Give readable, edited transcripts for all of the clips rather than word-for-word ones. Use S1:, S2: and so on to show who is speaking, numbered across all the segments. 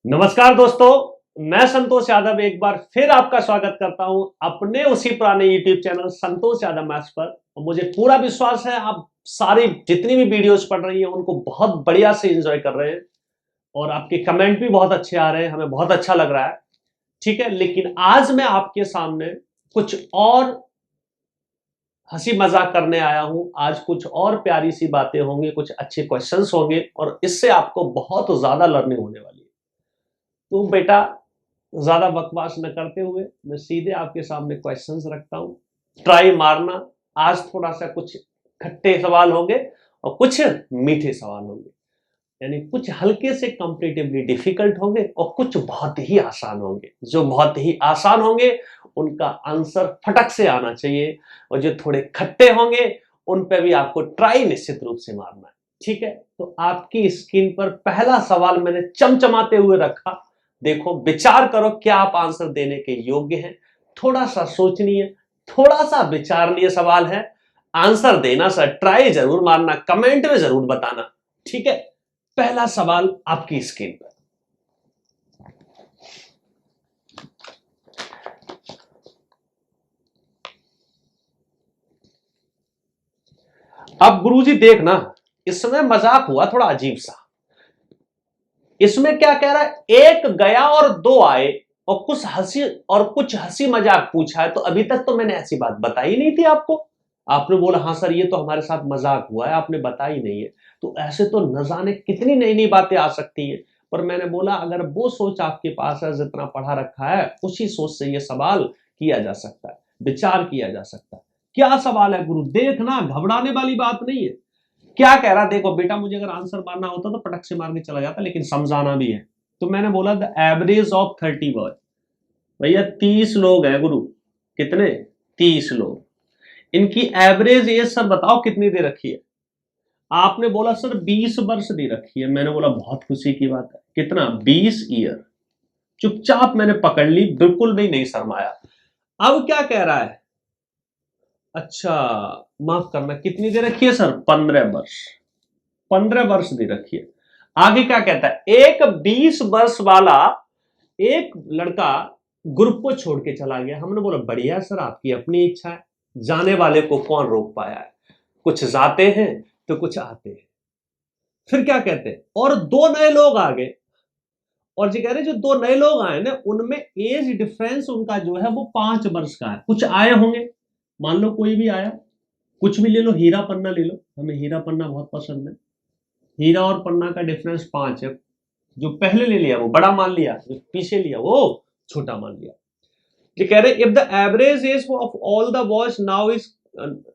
S1: नमस्कार दोस्तों, मैं संतोष यादव एक बार फिर आपका स्वागत करता हूं अपने उसी पुराने YouTube channel Santosh Yadav maths पर। और मुझे पूरा विश्वास है आप सारी जितनी भी वीडियोस पढ़ रही हैं उनको बहुत बढ़िया से एंजॉय कर रहे हैं और आपके कमेंट भी बहुत अच्छे आ रहे हैं, हमें बहुत अच्छा लग रहा है। ठीक है, लेकिन आज मैं आपके सामने कुछ और हंसी मजाक करने आया हूं। आज कुछ और प्यारी सी बातें होंगी, कुछ अच्छे क्वेश्चंस होंगे और इससे आपको बहुत ज्यादा लर्निंग होने वाली है। तो बेटा, ज्यादा बकवास न करते हुए मैं सीधे आपके सामने क्वेश्चंस रखता हूं, ट्राई मारना। आज थोड़ा सा कुछ खट्टे सवाल होंगे और कुछ मीठे सवाल होंगे, यानी कुछ हल्के से कंपैरेटिवली डिफिकल्ट होंगे और कुछ बहुत ही आसान होंगे। जो बहुत ही आसान होंगे उनका आंसर फटक से आना चाहिए और जो थोड़े खट्टे होंगे उन पे भी आपको ट्राई निश्चित रूप से मारना है। ठीक है, तो आपकी स्क्रीन पर पहला सवाल मैंने चमचमाते हुए रखा। देखो, विचार करो क्या आप आंसर देने के योग्य हैं। थोड़ा सा सोचनीय, थोड़ा सा विचारणीय सवाल है। आंसर देना सर, ट्राई जरूर मारना, कमेंट में जरूर बताना। ठीक है, पहला सवाल आपकी स्क्रीन पर। अब गुरुजी देखना, इसमें मजाक हुआ थोड़ा अजीब सा। इसमें क्या कह रहा है, एक गया और दो आए और कुछ हंसी मजाक पूछा है। तो अभी तक तो मैंने ऐसी बात बताई नहीं थी आपको। आपने बोला हाँ सर ये तो हमारे साथ मजाक हुआ है, आपने बताई नहीं है। तो ऐसे तो न जाने कितनी नई नई बातें आ सकती है। पर मैंने बोला अगर वो सोच आपके पास है, जितना पढ़ा रखा है उसी सोच से ये सवाल किया जा सकता है, विचार किया जा सकता है। क्या सवाल है गुरु, देखना, घबराने वाली बात नहीं है। क्या कह रहा, देखो बेटा, मुझे अगर आंसर मारना होता तो पटक से मार के चला जाता, लेकिन समझाना भी है। तो मैंने बोला द एवरेज ऑफ 30 बॉय। भैया 30 लोग हैं गुरु। कितने? 30 लोग। इनकी एवरेज एज सर बताओ कितनी दे रखी है? आपने बोला सर 20 वर्ष दे रखी है। मैंने बोला बहुत खुशी की बात है। कितना? 20 ईयर। चुपचाप मैंने पकड़ ली, बिल्कुल भी नहीं शर्माया। अब क्या कह रहा है? अच्छा, माफ करना, कितनी दे रखी है सर? 15 वर्ष। 15 वर्ष दे रखी है। आगे क्या कहता है, एक 20 वर्ष वाला एक लड़का ग्रुप को छोड़ के चला गया। हमने बोला बढ़िया सर, आपकी अपनी इच्छा है, जाने वाले को कौन रोक पाया है। कुछ जाते हैं तो कुछ आते हैं। फिर क्या कहते हैं, और दो नए लोग आ गए। और जी कह रहे जो दो नए लोग आए ना, उनमें एज डिफरेंस उनका जो है वो 5 वर्ष का है। कुछ आए होंगे, मान लो कोई भी आया, कुछ भी ले लो, हीरा पन्ना ले लो, हमें हीरा पन्ना बहुत पसंद है। हीरा और पन्ना का डिफरेंस 5 है। जो पहले ले लिया वो बड़ा मान लिया, जो पीछे लिया वो छोटा मान लिया। ये कह रहे if the average age of all the boys now is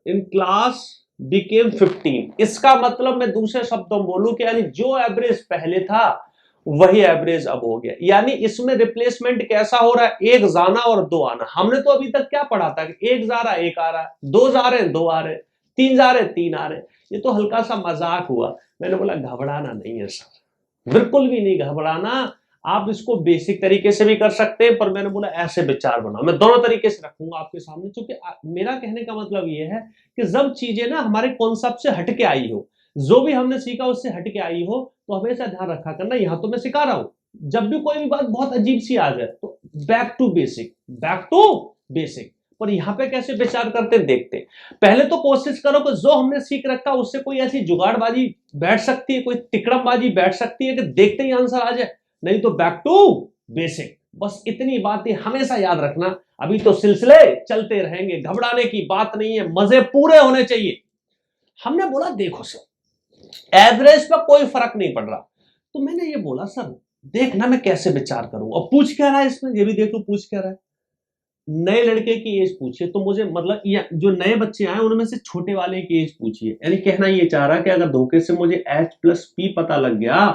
S1: in class became 15। इसका मतलब मैं दूसरे शब्दों में बोलूं कि यानी जो एवरेज पहले था वही एवरेज अब हो गया। यानी इसमें रिप्लेसमेंट कैसा हो रहा है, एक जाना और दो आना। हमने तो अभी तक क्या पढ़ा था कि एक जा रहा है एक आ रहा है, दो जा रहे हैं दो आ रहे हैं, तीन जा रहे हैं तीन आ रहे हैं। ये तो हल्का सा मजाक हुआ। मैंने बोला घबराना नहीं है सर, बिल्कुल भी नहीं घबराना। आप इसको बेसिक तरीके से भी कर सकते हैं, पर मैंने बोला ऐसे विचार बनाओ। मैं दोनों तरीके से रखूंगा आपके सामने, क्योंकि मेरा कहने का मतलब ये है कि जब चीजें ना हमारे कॉन्सेप्ट से हटके आई हो, जो भी हमने सीखा उससे हटके आई हो, तो हमेशा ध्यान रखा करना। यहां तो मैं सिखा रहा हूं, जब भी कोई भी बात बहुत अजीब सी आ जाए तो back to basic, back to basic. पर यहां पे कैसे विचार करते देखते। पहले तो कोशिश करो कि जो हमने सीख रखा उससे कोई ऐसी जुगाड़बाजी बैठ सकती है, कोई तिकड़मबाजी बैठ सकती है कि देखते ही आंसर आ जाए। नहीं तो बैक टू बेसिक। बस इतनी बातें हमेशा याद रखना। अभी तो सिलसिले चलते रहेंगे, घबराने की बात नहीं है, मजे पूरे होने चाहिए। हमने बोला देखो सर, एवरेज पर कोई फर्क नहीं पड़ रहा। तो मैंने ये बोला सर देखना मैं कैसे विचार करूं। और पूछ क्या रहा है इसमें, ये भी देख लो पूछ क्या रहा है। नए लड़के की एज पूछिए, तो मुझे मतलब जो नए बच्चे आए उनमें से छोटे वाले की एज पूछिए। यानी कहना ये चाह रहा है कि अगर धोखे से मुझे H+P पता लग गया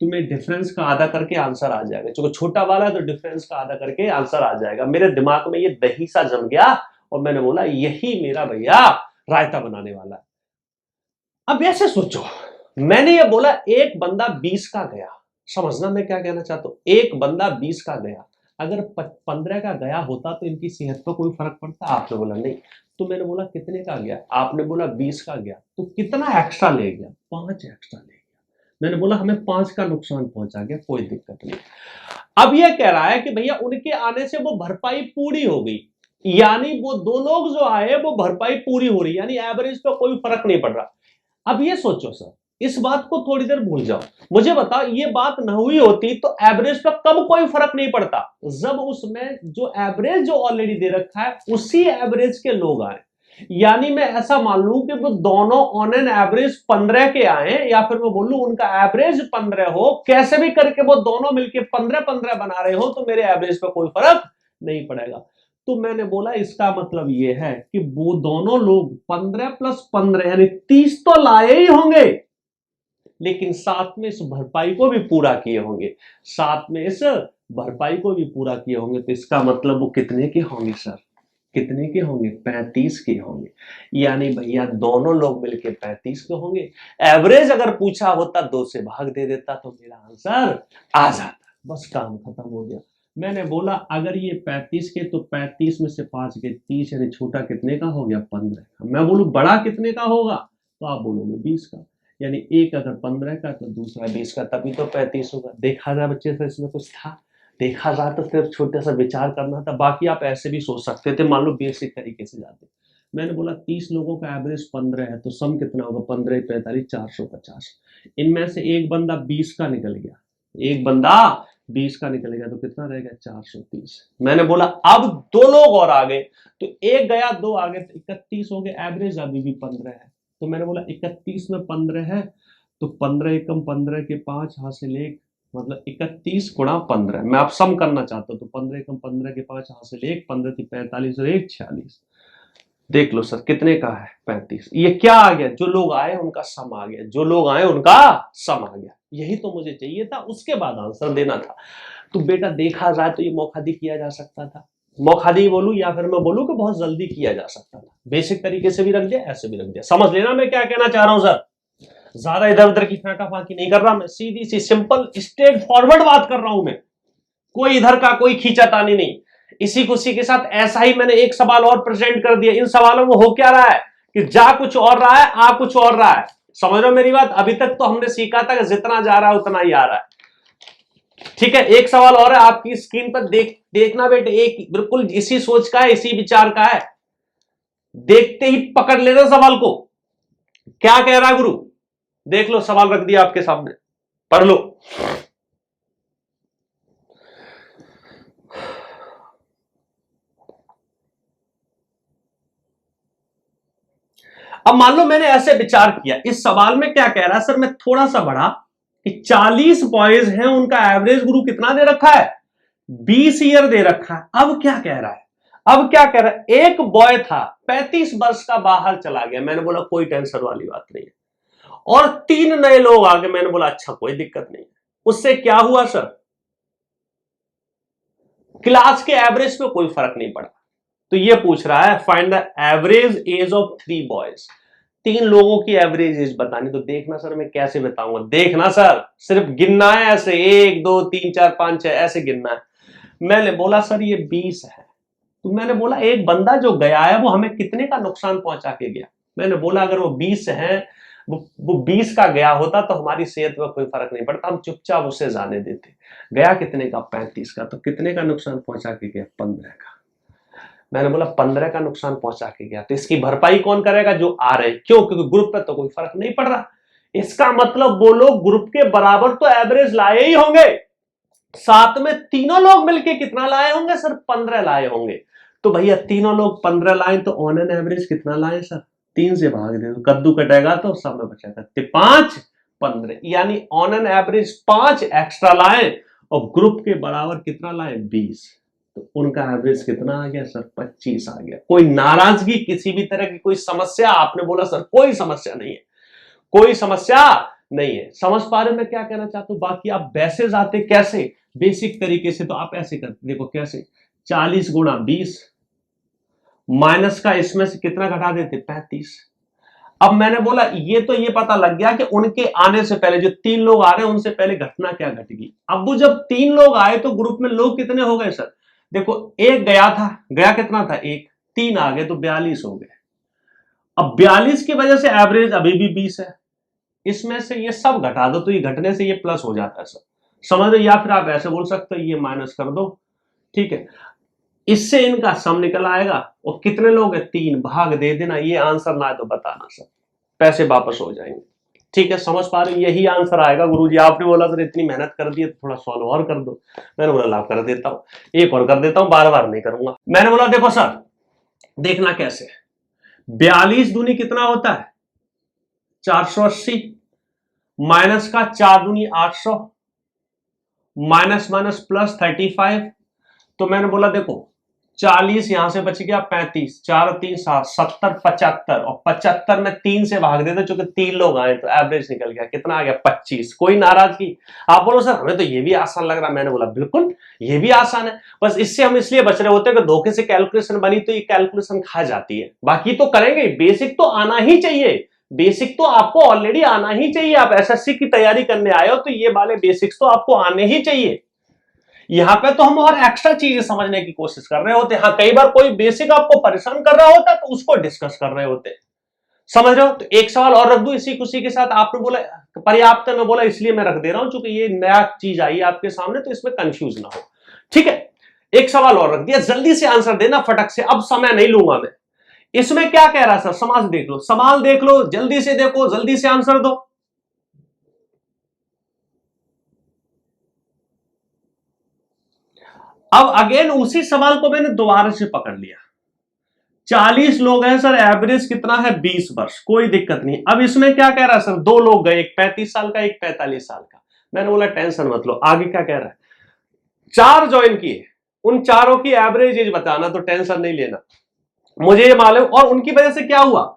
S1: तो मैं डिफरेंस का आधा करके आंसर आ जाएगा। क्योंकि छोटा वाला है तो डिफरेंस का आधा करके आंसर आ जाएगा। मेरे दिमाग में ये दही सा जम गया और मैंने बोला यही मेरा भैया रायता बनाने वाला है। अब ऐसे सोचो, मैंने ये बोला एक बंदा 20 का गया। समझना मैं क्या कहना चाहता हूं, एक बंदा 20 का गया। अगर 15 का गया होता तो इनकी सेहत पर कोई फर्क पड़ता? आपने बोला नहीं। तो मैंने बोला कितने का गया? आपने बोला 20 का गया। तो कितना एक्स्ट्रा ले गया? 5 एक्स्ट्रा ले गया। मैंने बोला हमें 5 का नुकसान पहुंचा गया, कोई दिक्कत नहीं। अब ये कह रहा है कि भैया उनके आने से वो भरपाई पूरी हो गई, यानी वो दो लोग जो आए वो भरपाई पूरी हो रही, यानी एवरेज पे कोई फर्क नहीं पड़ रहा। अब ये सोचो सर, इस बात को थोड़ी देर भूल जाओ, मुझे बताओ ये बात न हुई होती तो एवरेज पे कब कोई फर्क नहीं पड़ता, जब उसमें जो एवरेज जो ऑलरेडी दे रखा है उसी एवरेज के लोग आए। यानी मैं ऐसा मान लूं कि वो दोनों ऑन एन एवरेज 15 के आए, या फिर मैं बोलूं उनका एवरेज 15 हो, कैसे भी करके वो दोनों मिलके 15-15 बना रहे हो, तो मेरे एवरेज पे कोई फर्क नहीं पड़ेगा। तो मैंने बोला इसका मतलब ये है कि वो दोनों लोग 15 + 15 यानी 30 तो लाए ही होंगे, लेकिन साथ में इस भरपाई को भी पूरा किए होंगे, साथ में इस भरपाई को भी पूरा किए होंगे। तो इसका मतलब वो कितने के होंगे सर, कितने के होंगे, 35 के होंगे। यानी भैया दोनों लोग मिलके 35 के होंगे। एवरेज अगर पूछा होता 2 से भाग दे देता तो मेरा आंसर आ जाता, बस काम खत्म हो गया। मैंने बोला अगर ये 35 के तो 35 में से 5 के 30, यानी छोटा कितने का हो गया, 15 का। मैं बोलूं बड़ा कितने का होगा, तो आप बोलोगे 20 का। यानी एक अगर 15 का तो दूसरा 20 का, तभी तो 35 होगा। देखा जाए बच्चे से इसमें कुछ था, देखा जाए तो सिर्फ छोटा सा विचार करना था, बाकी आप ऐसे भी सोच सकते थे, मान लो बेसिक तरीके से जाते। मैंने बोला 30 लोगों का एवरेज 15 है, तो सम कितना होगा, 15 45 450। इनमें से एक बंदा 20 का निकल गया, एक बंदा 20 का निकल गया, तो कितना रहेगा 430। मैंने बोला अब 2 लोग और आ गए, तो एक गया 2 आ गए, तो 31 हो गए, एवरेज अभी भी 15 है। तो मैंने बोला 31 में 15 है, तो 15 एकम 15 के 5 हासिल 1, मतलब 31 × 15। मैं आप सम करना चाहता हूं, तो 15 एकम 15 के 5 हासिल 1, 15 थी 45 और 1 46। देख लो सर कितने का है, 35। ये क्या आ गया, जो लोग आए उनका सम आ गया, जो लोग आए उनका सम आ गया। यही तो मुझे चाहिए था, उसके बाद आंसर देना था। तो बेटा देखा जाए तो ये मौखादी किया जा सकता था, मौखादी बोलूं या फिर मैं बोलूं कि बहुत जल्दी किया जा सकता था। बेसिक तरीके से भी रख दिया, ऐसे भी रख दिया। समझ लेना मैं क्या कहना चाह रहा हूं सर, ज्यादा इधर उधर की फाकी नहीं कर रहा मैं, सीधी सी सिंपल स्ट्रेट फॉरवर्ड बात कर रहा हूं मैं, कोई इधर का कोई खींचातानी नहीं। इसी खुशी के साथ ऐसा ही मैंने एक सवाल और प्रेजेंट कर दिया। इन सवालों में हो क्या रहा है कि जा कुछ और रहा है, आ कुछ और रहा है। समझ रहे हो मेरी बात, अभी तक तो हमने सीखा था कि जितना जा रहा है उतना ही आ रहा है। ठीक है, एक सवाल और है आपकी स्क्रीन पर, देखना बेटे, एक बिल्कुल इसी सोच का है, इसी विचार का है। देखते ही पकड़ लेना सवाल को, क्या कह रहा है गुरु। देख लो सवाल रख दिया आपके सामने, पढ़ लो। अब मान लो मैंने ऐसे विचार किया, इस सवाल में क्या कह रहा है सर, मैं थोड़ा सा बढ़ा कि 40 बॉयज हैं, उनका एवरेज गुरु कितना दे रखा है, 20 ईयर दे रखा है। अब क्या कह रहा है, अब क्या कह रहा है, एक बॉय था 35 वर्ष का, बाहर चला गया। मैंने बोला कोई टेंशन वाली बात नहीं है, और 3 नए लोग आ गए। मैंने बोला अच्छा कोई दिक्कत नहीं है। उससे क्या हुआ सर, क्लास के एवरेज पे कोई फर्क नहीं पड़ा। तो ये पूछ रहा है find the average age of 3 boys, 3 लोगों की एवरेज एज बतानी। तो देखना सर मैं कैसे बताऊंगा, देखना सर, सिर्फ गिनना है ऐसे, 1 2 3 4 5 6 ऐसे गिनना है। मैंने बोला सर ये 20 है, तो मैंने बोला एक बंदा जो गया है वो हमें कितने का नुकसान पहुंचा के गया। मैंने बोला अगर वो 20 है, वो 20 का गया होता तो हमारी सेहत पर कोई फर्क नहीं पड़ता, हम चुपचाप उसे जाने देते। गया कितने का, 35 का, तो कितने का नुकसान पहुंचा के गया, 15 का। मैंने बोला 15 का नुकसान पहुंचा के गया, तो इसकी भरपाई कौन करेगा, जो आ रहे। क्यों, क्योंकि ग्रुप पे तो कोई फर्क नहीं पड़ रहा। इसका मतलब वो लोग ग्रुप के बराबर तो एवरेज लाए ही होंगे, साथ में तीनों लोग मिलके कितना लाए होंगे सर, 15 लाए होंगे। तो भैया तीनों लोग 15 लाए, तो ऑन एन एवरेज कितना लाए सर, 3 से भाग दे, तो कद्दू कटेगा तो सब में बचेगा 5 15, यानी ऑन एन एवरेज 5 एक्स्ट्रा लाए, और ग्रुप के बराबर कितना लाए, 20। तो उनका एवरेज कितना आ गया सर, 25 आ गया। कोई नाराजगी, किसी भी तरह की कोई समस्या, आपने बोला सर कोई समस्या नहीं है, कोई समस्या नहीं है। समझ पा रहे मैं क्या कहना चाहता हूं। बाकी आप वैसे जाते कैसे, बेसिक तरीके से, तो आप ऐसे करते, देखो कैसे, 40 × 20 माइनस का इसमें से कितना घटा देते, 35। अब मैंने बोला ये तो ये पता लग गया कि उनके आने से पहले जो 3 लोग आ रहे हैं उनसे पहले घटना क्या घटेगी। अब वो जब 3 लोग आए तो ग्रुप में लोग कितने हो गए सर, देखो एक गया था, गया कितना था, एक, 3 आ गए तो 42 हो गए। अब 42 की वजह से एवरेज अभी भी 20 है, इसमें से ये सब घटा दो तो ये घटने से ये प्लस हो जाता है सर। समझ रहे, या फिर आप ऐसे बोल सकते हो ये माइनस कर दो, ठीक है, इससे इनका सम निकल आएगा और कितने लोग हैं, 3, भाग दे देना, ये आंसर ना है तो बताना सर, पैसे वापस हो जाएंगे। ठीक है, समझ पा रहे, यही आंसर आएगा। गुरुजी आपने बोला सर इतनी मेहनत कर दी है तो थोड़ा सॉल्व और कर दो, मैंने बोला ला कर देता हूं, एक और कर देता हूं, बार बार नहीं करूंगा। मैंने बोला देखो सर देखना कैसे, 42 दूनी कितना होता है 480, माइनस का 4 दूनी 800, माइनस माइनस प्लस 35। तो मैंने बोला देखो 40 यहां से बच गया 35, 4 3 7 70 75, और 75 में 3 से भाग देते चूंकि 3 लोग आए तो एवरेज निकल गया, कितना आ गया 25। कोई नाराजगी? आप बोलो सर हमें तो ये भी आसान लग रहा। मैंने बोला बिल्कुल ये भी आसान है, बस इससे हम इसलिए बच रहे होते हैं कि धोखे से कैलकुलेशन बनी तो ये कैलकुलेशन खा जाती है, बाकी तो करेंगे, बेसिक तो आना ही चाहिए, बेसिक तो आपको ऑलरेडी आना ही चाहिए। आप एसएससी की तैयारी करने आए हो तो ये वाले बेसिक्स तो आपको आने ही चाहिए। यहां पे तो हम और एक्स्ट्रा चीजें समझने की कोशिश कर रहे होते हैं। हाँ, कई बार कोई बेसिक आपको परेशान कर रहा होता है तो उसको डिस्कस कर रहे होते हैं, समझ रहे हो। तो एक सवाल और रख दूं इसी खुशी के साथ, आपने बोला पर्याप्त है, मैं बोला इसलिए मैं रख दे रहा हूं क्योंकि ये नया चीज आई आपके सामने तो इसमें कंफ्यूज ना हो, ठीक है। एक सवाल और रख दिया, जल्दी से आंसर देना फटक से, अब समय नहीं लूंगा मैं। इसमें क्या कह रहा है सर, समास देख लो, सवाल देख लो, जल्दी से देखो, जल्दी से आंसर दो। अब अगेन उसी सवाल को मैंने दोबारा से पकड़ लिया। 40 लोग हैं सर, एवरेज कितना है 20 वर्ष, कोई दिक्कत नहीं। अब इसमें क्या कह रहा है सर, 2 लोग गए, एक 35 साल का एक 45 साल का। मैंने बोला टेंशन मत लो, आगे क्या कह रहा है, 4 ज्वाइन किए, उन चारों की एवरेज एज बताना, तो टेंशन नहीं लेना, मुझे ये मालूम। और उनकी वजह से क्या हुआ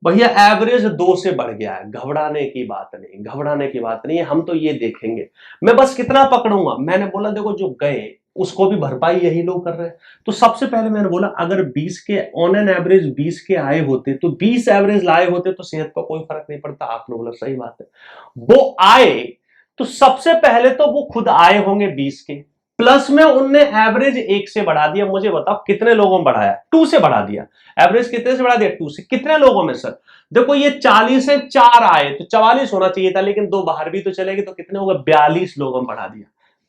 S1: भैया, एवरेज 2 से बढ़ गया है, घबराने की बात नहीं, घबराने की बात नहीं है, हम तो ये देखेंगे। मैं बस कितना पकड़ूंगा, मैंने बोला देखो जो गए उसको भी भरपाई यही लोग कर रहे हैं। तो सबसे पहले मैंने बोला अगर 20 के ऑन एन एवरेज 20 के आए होते तो 20 एवरेज लाए होते तो सेहत का कोई फर्क नहीं पड़ता। आपने बोला सही बात है, वो आए तो सबसे पहले तो वो खुद आए होंगे 20 के, प्लस में उनने एवरेज 1 से बढ़ा दिया। मुझे बताओ कितने लोगों में बढ़ाया, 2 से बढ़ा दिया। एवरेज कितने से बढ़ा दिया, 2 से। कितने लोगों में सर, देखो ये 40 से 4 आए तो 44 होना चाहिए था, लेकिन 2 बाहर भी तो चले गए, तो कितने हो गए 42 लोगों में बढ़ा दिया।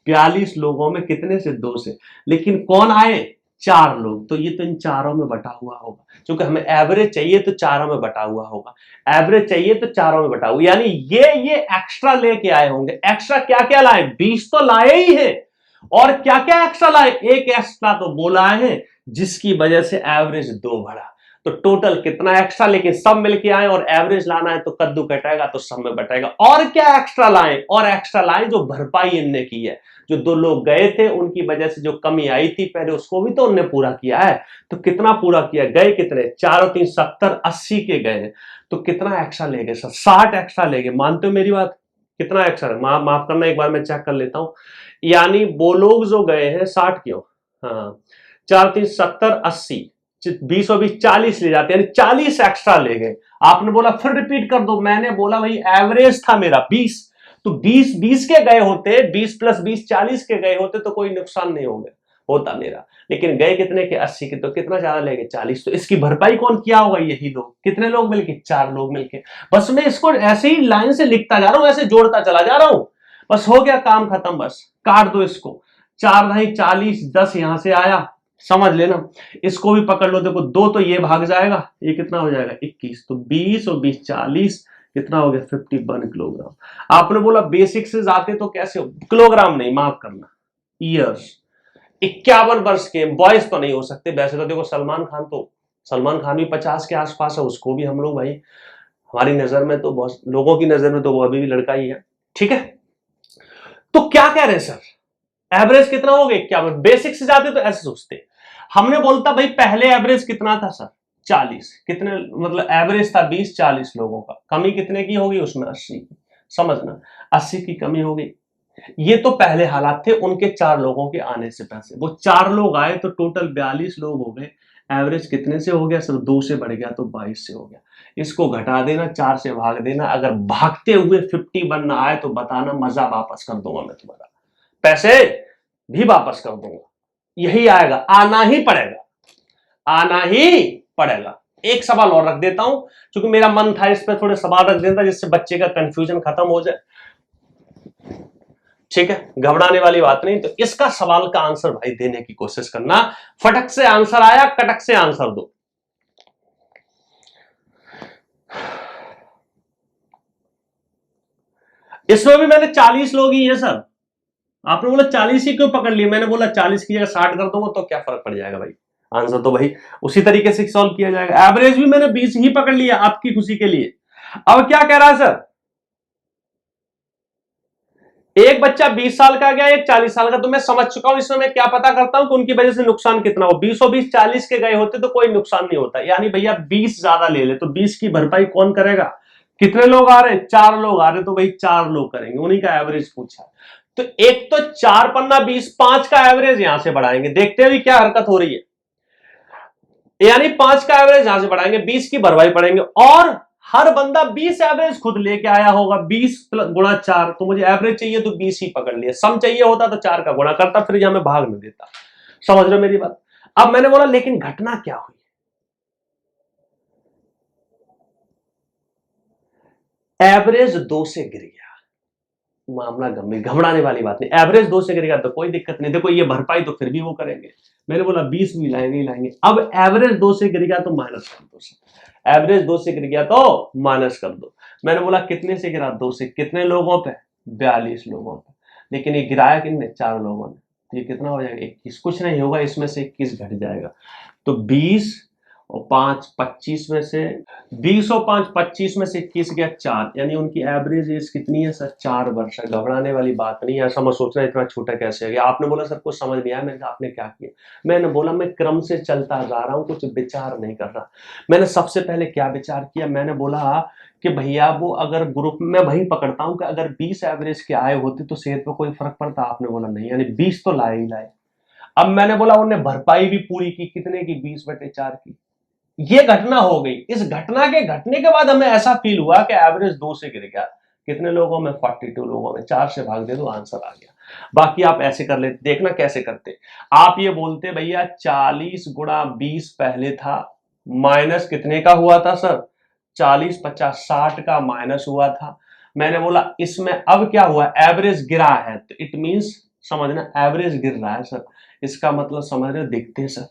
S1: 42 लोगों में कितने से, 2 से, लेकिन कौन आए 4 लोग, तो ये तो इन चारों में बटा हुआ होगा, क्योंकि हमें एवरेज चाहिए तो चारों में बटा हुआ होगा, एवरेज चाहिए तो चारों में बटा हुआ, यानी ये एक्स्ट्रा लेके आए होंगे। एक्स्ट्रा क्या क्या लाए, 20 तो लाए ही है, और क्या क्या एक्स्ट्रा लाए, एक एक्स्ट्रा तो वो लाए हैं जिसकी वजह से एवरेज 2 बढ़ा। तो टोटल कितना एक्स्ट्रा, लेकिन सब मिलके आए और एवरेज लाना है तो कद्दू कटेगा तो सब में बटेगा। और क्या एक्स्ट्रा लाए, और एक्स्ट्रा लाए जो भरपाई इनने की है, जो 2 लोग गए थे उनकी वजह से जो कमी आई थी पहले उसको भी तो उनने पूरा किया है। तो कितना पूरा किया, गए कितने, 4 और 3 70, 80 के गए, तो कितना एक्स्ट्रा ले गए सर, 60 एक्स्ट्रा ले गए। मानते हो मेरी बात, कितना एक्स्ट्रा है, माफ करना एक बार मैं चेक कर लेता हूं, यानी वो लोग जो गए हैं 60 क्यों, हाँ 4 3 70 80, 20 और 20 40 ले जाते हैं, यानी 40 एक्स्ट्रा ले गए। आपने बोला फिर रिपीट कर दो, मैंने बोला भाई एवरेज था मेरा 20, तो 20 के गए होते, 20 प्लस 20 40 के गए होते तो कोई नुकसान नहीं होता मेरा, लेकिन गए कितने के 80 के, तो कितना ज्यादा ले गए 40। तो इसकी भरपाई कौन किया होगा, यही लोग। कितने लोग मिलके, 4 लोग मिलके। बस मैं इसको ऐसे ही लाइन से लिखता जा रहा हूं, ऐसे जोड़ता चला जा रहा हूं, बस हो गया काम खत्म, बस काट दो इसको। 4 ढाई 40, 10 यहां से आया, समझ लेना। इसको भी पकड़ लो, देखो 2 तो ये भाग जाएगा, ये कितना हो जाएगा 21, तो 20 और 20 40 कितना हो गया 51 किलोग्राम। आपने बोला बेसिक से जाते तो कैसे हो, किलोग्राम नहीं माफ करना, ईयर्स। 51 वर्ष के बॉयज तो नहीं हो सकते वैसे तो, देखो सलमान खान भी 50 के आसपास है, उसको भी हम लोग भाई हमारी नजर में तो बहुत, लोगों की नजर में तो वो अभी भी लड़का ही है, ठीक है। तो क्या कह रहे हैं सर, एवरेज कितना हो गया 51, बेसिक से जाते तो ऐसे सोचते। हमने बोलता भाई पहले एवरेज कितना था सर 40, कितने मतलब एवरेज था 20 40 लोगों का, कमी कितने की होगी उसमें 80 की, समझना 80 की कमी होगी। ये तो पहले हालात थे उनके 4 लोगों के आने से पहले, वो 4 लोग आए तो टोटल 42 लोग हो गए। एवरेज कितने से हो गया सर, 2 से बढ़ गया तो 22 से हो गया। इसको घटा देना, 4 से भाग देना, अगर भागते हुए 51 ना आए तो बताना, मजा वापस कर दूंगा मैं तुम्हारा, पैसे भी वापस कर दूंगा। यही आएगा, आना ही पड़ेगा, आना ही पड़ेगा। एक सवाल और रख देता हूं, क्योंकि मेरा मन था इस पर थोड़े सवाल रख देता जिससे बच्चे का कंफ्यूजन खत्म हो जाए। ठीक है, घबराने वाली बात नहीं। तो इसका सवाल का आंसर भाई देने की कोशिश करना, फटक से आंसर आया कटक से आंसर दो। इसमें भी मैंने 40 लोग ही है सर। आपने बोला 40 ही क्यों पकड़ लिए, मैंने बोला 40 की जगह 60 कर दूंगा तो क्या फर्क पड़ जाएगा भाई, आंसर तो भाई उसी तरीके से सॉल्व किया जाएगा। एवरेज भी मैंने 20 ही पकड़ लिया आपकी खुशी के लिए। अब क्या कह रहा है सर, एक बच्चा 20 साल का गया, एक 40 साल का, तो मैं समझ चुका हूं। इसमें मैं क्या पता करता हूं कि उनकी वजह से नुकसान कितना हो। 20 और 20 40 के गए होते तो कोई नुकसान नहीं होता, यानी भैया 20 ज्यादा ले ले तो 20 की भरपाई कौन करेगा। कितने लोग आ रहे हैं, 4 लोग आ रहे, तो भाई 4 लोग करेंगे, उन्हीं का एवरेज पूछा। तो एक तो 4 पन्ना 20, 5 का एवरेज यहां से बढ़ाएंगे, देखते हैं क्या हरकत हो रही है। यानी 5 का एवरेज यहां से बढ़ाएंगे, 20 की भरपाई पड़ेंगे, और हर बंदा 20 एवरेज खुद लेके आया होगा। 20 गुणा 4, तो मुझे एवरेज चाहिए तो 20 ही पकड़ लिया। सम चाहिए होता तो 4 का गुणा करता, फिर यहां मैं भाग में देता। समझ रहे हो मेरी बात। अब मैंने बोला लेकिन घटना क्या हुई, एवरेज 2 से गिर गया, मामला गंभीर, घबराने वाली बात नहीं। एवरेज 2 से गिरेगा तो कोई दिक्कत नहीं, देखो ये भरपाई तो फिर भी वो करेंगे। मैंने बोला 20 भी लाएंगे ही लाएंगे। अब एवरेज 2 से गिर गया तो माइनस कर दो, एवरेज 2 से गिर गया तो माइनस कर दो। मैंने बोला कितने से गिरा, 2 से, कितने लोगों पे, 42 लोगों पे। लेकिन ये गिराया कितने, 4 लोगों ने, तो ये कितना हो जाएगा, 21। कुछ नहीं होगा, इसमें से 21 घट जाएगा। तो 20 और 5 25 में से, 20 और 5 25 में से 21 गया 4, यानी उनकी एवरेज एज कितनी है सर, 4 वर्ष है। घबराने वाली बात नहीं है। ऐसा मत सोचना इतना छोटा कैसे हो गया। आपने बोला सर कुछ समझ नहीं आया, मैंने आपने क्या किया, मैंने बोला मैं क्रम से चलता जा रहा हूं, कुछ विचार नहीं कर रहा। मैंने सबसे पहले क्या विचार किया, मैंने बोला कि भैया वो अगर ग्रुप में वही पकड़ता हूं कि अगर 20 एवरेज के आए होते तो सेहत पे कोई फर्क पड़ता। आपने बोला नहीं, यानी 20 तो लाए ही लाए। अब मैंने बोला उन्हें भरपाई भी पूरी की, कितने की, 20/4 की। ये घटना हो गई। इस घटना के घटने के बाद हमें ऐसा फील हुआ कि एवरेज 2 से गिर गया। कितने लोगों में, 42 लोगों में। 4 से भाग दे दो, आंसर आ गया। बाकी आप ऐसे कर लेते, देखना कैसे करते। आप ये बोलते भैया 40 गुणा 20 पहले था, माइनस कितने का हुआ था सर, 40 50 60 का माइनस हुआ था। मैंने बोला इसमें अब क्या हुआ, एवरेज गिरा है, तो इट मींस समझना एवरेज गिर रहा है सर। इसका मतलब समझ रहे हो, दिखते हैं सर।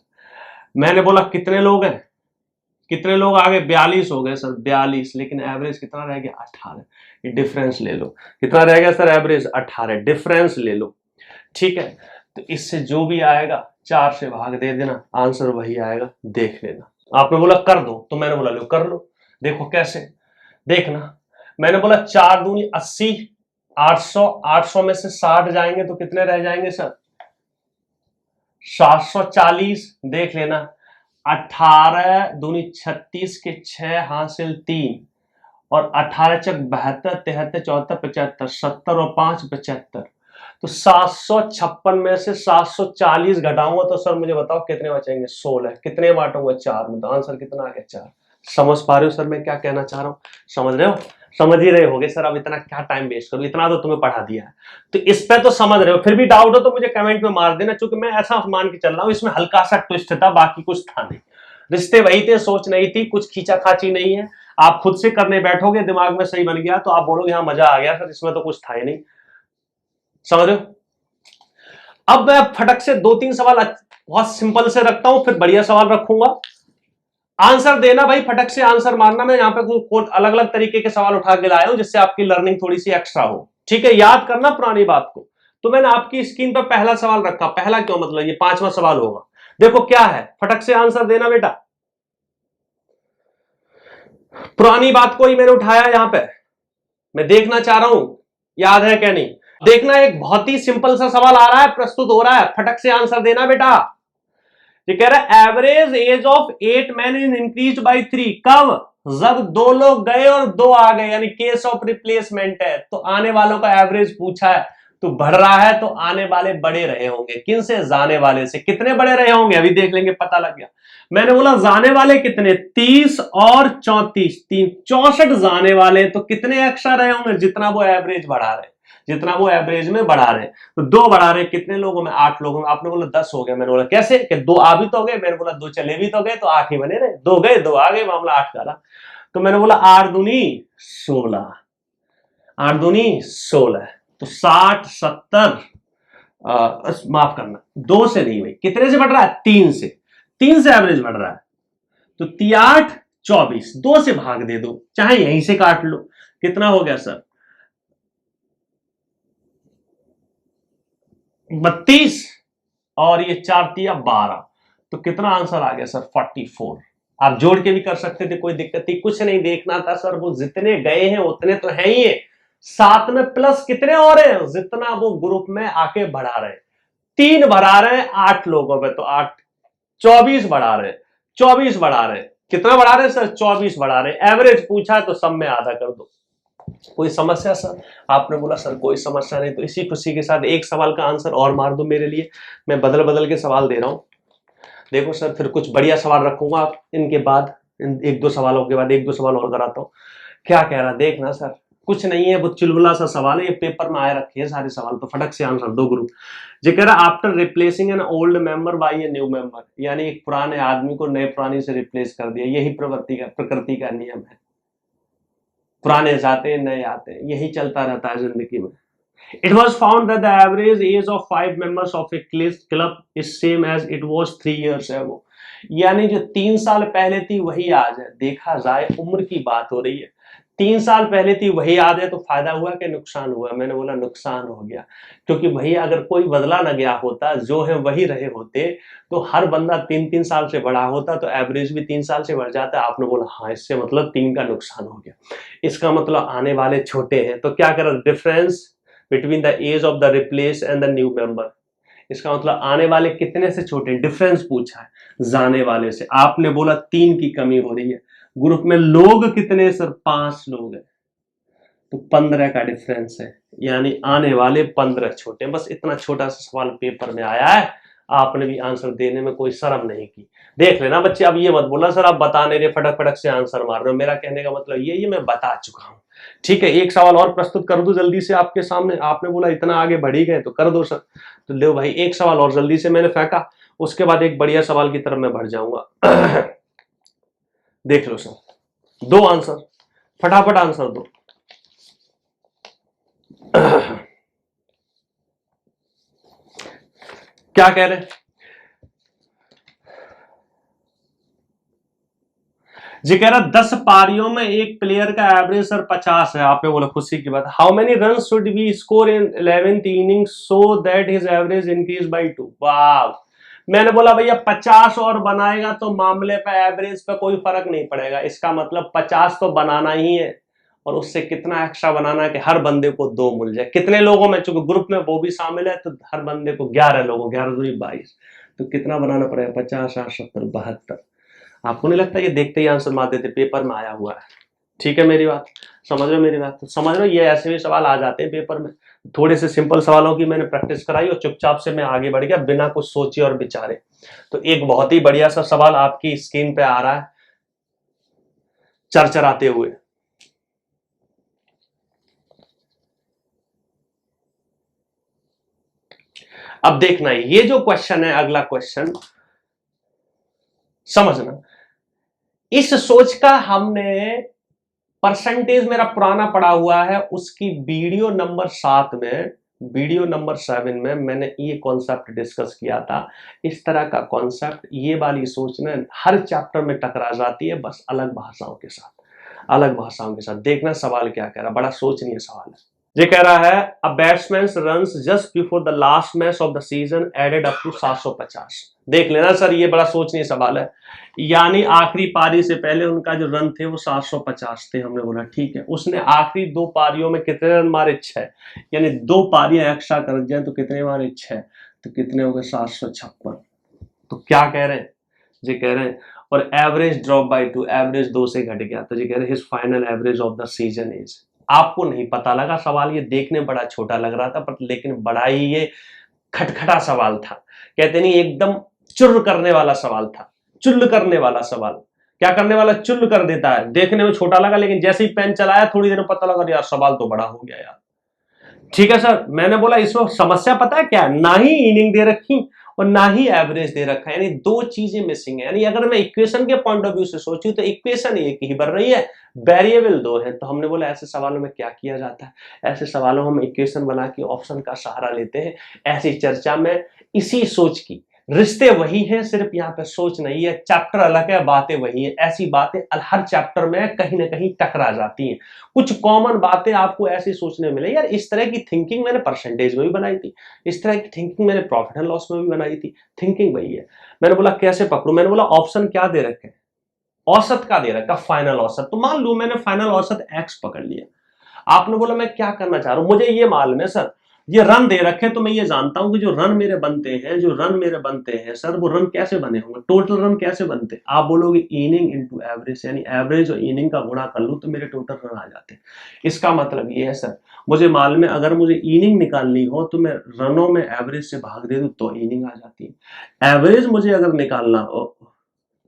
S1: मैंने बोला कितने लोग हैं, कितने लोग आ गए, 42 हो गए सर, 42। लेकिन एवरेज कितना रह गया, 18। ये डिफरेंस ले लो, कितना रह गया सर, एवरेज 18, डिफरेंस ले लो। ठीक है, तो इससे जो भी आएगा 4 से भाग दे देना, आंसर वही आएगा, देख लेना। आपने बोला कर दो, तो मैंने बोला लो कर लो। देखो कैसे, देखना। मैंने बोला 4 दूनी 80, 800, 800 में से 60 जाएंगे तो कितने रह जाएंगे सर, 740। देख लेना, 18 दूनी 36 के 6 हासिल 3, और 18 चक 72, 73 74 75, 70 और 5 75। तो 756 में से 740 घटाऊंगा तो सर मुझे बताओ कितने बचेंगे, 16। कितने बांटूंगा, 4 में, तो आंसर कितना आ गया, 4। समझ पा रहे हो सर मैं क्या कहना चाह रहा हूं, समझ रहे हो, समझ ही रहे होगे सर। अब इतना क्या टाइम वेस्ट करूं, इतना तो तुम्हें पढ़ा दिया है, तो इस पे तो समझ रहे हो। फिर भी डाउट हो तो मुझे कमेंट में मार देना, क्योंकि मैं ऐसा मान के चल रहा हूं इसमें हल्का सा ट्विस्ट था, बाकी कुछ था नहीं। रिश्ते वही थे, सोच नहीं थी, कुछ खींचा खाची नहीं है। आप खुद से करने बैठोगे, दिमाग में सही बन गया तो आप बोलोगे हाँ मजा आ गया सर, इसमें तो कुछ था ही नहीं। समझ रहे हो। अब मैं फटक से 2-3 सवाल बहुत सिंपल से रखता हूं, फिर बढ़िया सवाल रखूंगा। आंसर देना भाई, फटक से आंसर मारना। मैं यहाँ पे अलग अलग तरीके के सवाल उठा के लाया हूं जिससे आपकी लर्निंग थोड़ी सी एक्स्ट्रा हो। ठीक है, याद करना पुरानी बात को। तो मैंने आपकी स्क्रीन पर पहला सवाल रखा, पहला क्यों मतलब ये 5वां सवाल होगा। देखो क्या है, फटक से आंसर देना बेटा। पुरानी बात को ही मैंने उठाया यहां पे, मैं देखना चाह रहा हूं याद है क्या नहीं। देखना, एक बहुत ही सिंपल सा सवाल आ रहा है, प्रस्तुत हो रहा है, फटक से आंसर देना बेटा। ये कह रहा है average age of 8 man is increase by 3, कब, जब 2 लोग गए और 2 आ गए, यानी केस ऑफ रिप्लेसमेंट है। तो आने वालों का एवरेज पूछा है, तो बढ़ रहा है, तो आने वाले बड़े रहे होंगे। किन से, जाने वाले से। कितने बड़े रहे होंगे अभी देख लेंगे, पता लग गया। मैंने बोला जाने वाले कितने, 30 और 34, 64 जाने वाले, तो कितने एक्स्ट्रा रहे होंगे, जितना वो एवरेज बढ़ा रहे, जितना वो एवरेज में बढ़ा रहे। तो 2 बढ़ा रहे, कितने लोगों में, 8 लोगों में। आपने बोला 10 हो गया, मैंने बोला कैसे, कि 2 आ भी तो गए, मैंने बोला 2 चले भी तो गए, तो 8 ही बने रहे। 2 गए 2 आ गए, मामला 8 का रहा। तो मैंने बोला 8 दूनी 16, 8 दूनी 16, तो 60 70 माफ करना 2 से नहीं भाई, कितने से बढ़ रहा है? 3 से, 3 से एवरेज बढ़ रहा है। तो 3 8 24, 2 से भाग दे दो, चाहे यहीं से काट लो। कितना हो गया सर? 32 और ये 4 तिया 12, तो कितना आंसर आ गया सर? 44। आप जोड़ के भी कर सकते थे, कोई दिक्कत नहीं, कुछ नहीं देखना था सर, वो जितने गए हैं उतने तो है ही है, साथ में प्लस कितने और हैं, जितना वो ग्रुप में आके बढ़ा रहे हैं। 3 बढ़ा रहे हैं 8 लोगों में, तो 8 24 बढ़ा रहे हैं, 24 बढ़ा रहे हैं। कितना बढ़ा रहे हैं सर? 24 बढ़ा रहे हैं। एवरेज पूछा तो सब में आधा कर दो। कोई समस्या सर? आपने बोला सर कोई समस्या नहीं, तो इसी खुशी के साथ एक सवाल का आंसर और मार दो मेरे लिए, मैं बदल बदल के सवाल दे रहा हूं। देखो सर, फिर कुछ बढ़िया सवाल रखूंगा आप इनके बाद, इन 1-2 सवालों के बाद 1-2 सवाल और कराता हूं। क्या कह रहा देखना सर, कुछ नहीं है, वो चुलबुला सा सवाल है, ये पेपर में आए रखे हैं सारे सवाल, तो फटक से आंसर दो ग्रुप। जो कह रहा after replacing an old member by a new member, यानी एक पुराने आदमी को नए प्राणी से रिप्लेस कर दिया, यही प्रकृति का नियम है। पुराने जाते हैं नए आते हैं, यही चलता रहता है जिंदगी में। It was found that the average age of 5 members of a club is same as it was 3 years ago. यानी जो 3 साल पहले थी वही आज है। देखा जाए उम्र की बात हो रही है, 3 साल पहले थी वही आज है, तो फायदा हुआ कि नुकसान हुआ? मैंने बोला नुकसान हो गया, क्योंकि वही अगर कोई बदला न गया होता, जो है वही रहे होते, तो हर बंदा 3-3 साल से बड़ा होता, तो एवरेज भी 3 साल से बढ़ जाता। आपने बोला हाँ, इससे मतलब 3 का नुकसान हो गया, इसका मतलब आने वाले छोटे हैं। तो क्या करें? Difference between the age of the replace and the new member, इसका मतलब आने वाले कितने से छोटे, डिफरेंस पूछा है जाने वाले से। आपने बोला 3 की कमी हो रही है, ग्रुप में लोग कितने सर? 5 लोग हैं, तो 15 का डिफरेंस है, यानी आने वाले 15 छोटे। बस इतना छोटा सा सवाल पेपर में आया है, आपने भी आंसर देने में कोई शर्म नहीं की। देख लेना बच्चे, अब ये मत बोला सर आप बता नहीं रहे, फटक फटक से आंसर मार रहे हो। मेरा कहने का मतलब ये मैं बता चुका हूं। ठीक है, एक सवाल और प्रस्तुत कर दूं जल्दी से आपके सामने। आपने बोला इतना आगे बढ़ ही गए तो कर दो सर, तो लो भाई एक सवाल और जल्दी से मैंने फेंका, उसके बाद एक बढ़िया सवाल की तरफ मैं बढ़ जाऊंगा। देख लो सर, 2 आंसर, फटाफट आंसर दो। क्या कह रहे? जी कह रहा 10 पारियों में एक प्लेयर का एवरेज सर 50 है। आपने बोला खुशी की बात। How many run should be score in 11th inning so that his average increase by 2? वाह, मैंने बोला भैया 50 और बनाएगा तो मामले पे एवरेज पे कोई फर्क नहीं पड़ेगा। इसका मतलब 50 तो बनाना ही है, और उससे कितना एक्स्ट्रा बनाना है कि हर बंदे को 2 मिल जाए। कितने लोगों में, चूंकि ग्रुप में वो भी शामिल है, तो हर बंदे को 11 लोगों, 11 दूनी 22, तो कितना बनाना पड़ेगा? 50 8 70 72। आपको नहीं लगता ये देखते ही आंसर मार देते? पेपर में आया हुआ है। ठीक है, मेरी बात समझ रहे हो? मेरी बात समझ रहे हो? ये ऐसे भी सवाल आ जाते हैं पेपर में। थोड़े से सिंपल सवालों की मैंने प्रैक्टिस कराई और चुपचाप से मैं आगे बढ़ गया बिना कुछ सोचे और विचारे। तो एक बहुत ही बढ़िया सा सवाल आपकी स्क्रीन पे आ रहा है चरचराते हुए। अब देखना, ये जो क्वेश्चन है, अगला क्वेश्चन समझना। इस सोच का हमने परसेंटेज मेरा पुराना पड़ा हुआ है, उसकी वीडियो नंबर 7 में, वीडियो नंबर 7 में मैंने ये कॉन्सेप्ट डिस्कस किया था। इस तरह का कॉन्सेप्ट, ये वाली सोच ने हर चैप्टर में टकरा जाती है, बस अलग भाषाओं के साथ, अलग भाषाओं के साथ। देखना सवाल क्या कह रहा, बड़ा सोचनीय सवाल है। ये कह रहा है a batsman runs just before the last match of the season added up to 750। देख लेना सर, ये बड़ा सोचनीय सवाल है। यानी आखिरी पारी से पहले उनका जो रन थे वो 750 थे। हमने बोला ठीक है, उसने आखिरी 2 पारियों में कितने रन मारे? 6, यानी 2 पारियां एक्स्ट्रा कर जाए तो कितने मारे? 6, तो कितने हो गए? 756। तो क्या कह रहे हैं? जी कह रहे हैं और एवरेज ड्रॉप बाय 2, एवरेज 2 से घट गया, तो जी कह रहे हैं his final average of the season is. आपको नहीं पता लगा सवाल, ये देखने बड़ा छोटा लग रहा था, पर लेकिन बड़ा ही ये खटखटा सवाल था। कहते नहीं, एकदम चुर करने वाला सवाल था, चुल्ल करने वाला सवाल। क्या करने वाला? चुल्ल कर देता है। देखने में छोटा लगा, लेकिन जैसे ही पेन चलाया थोड़ी देर में पता लगा यार सवाल तो बड़ा हो गया यार। ठीक है सर, मैंने बोला इसमें समस्या पता है क्या है, ना ही इनिंग दे रखी और ना ही एवरेज दे रखा है, यानी दो चीजें मिसिंग है। यानी अगर मैं इक्वेशन के पॉइंट ऑफ व्यू से सोचूं तो इक्वेशन एक ही बन रही है, वेरिएबल दो है। तो हमने बोला ऐसे सवालों में क्या किया जाता है, ऐसे सवालों में हम इक्वेशन बना के ऑप्शन का सहारा लेते हैं। ऐसी चर्चा में इसी सोच की, रिश्ते वही हैं, सिर्फ यहाँ पे सोच नहीं है, चैप्टर अलग है, बातें वही है। ऐसी बातें हर चैप्टर में कहीं ना कहीं टकरा जाती हैं, कुछ कॉमन बातें आपको ऐसी सोचने मिले। यार इस तरह की थिंकिंग मैंने परसेंटेज में भी बनाई थी, इस तरह की थिंकिंग मैंने प्रॉफिट एंड लॉस में भी बनाई थी, थिंकिंग वही है। मैंने बोला कैसे पकड़ू, मैंने बोला ऑप्शन क्या दे रखे, औसत का दे रखा, फाइनल औसत। तो मान लो मैंने फाइनल औसत एक्स पकड़ लिया, आपने बोला मैं क्या करना चाह रहा हूं, मुझे ये मालूम है सर, ये रन दे रखे, तो मैं ये जानता हूं कि जो रन मेरे बनते हैं, जो रन मेरे बनते हैं सर, वो रन कैसे बने होंगे, टोटल रन कैसे बनते हैं। आप बोलोगे इनिंग इनटू एवरेज, यानी एवरेज और इनिंग का गुणा कर लूं तो मेरे टोटल रन आ जाते हैं। इसका मतलब ये है सर, मुझे मालूम है अगर मुझे इनिंग निकालनी हो तो मैं रनों में एवरेज से भाग दे दूं तो इनिंग आ जाती है। एवरेज मुझे अगर निकालना हो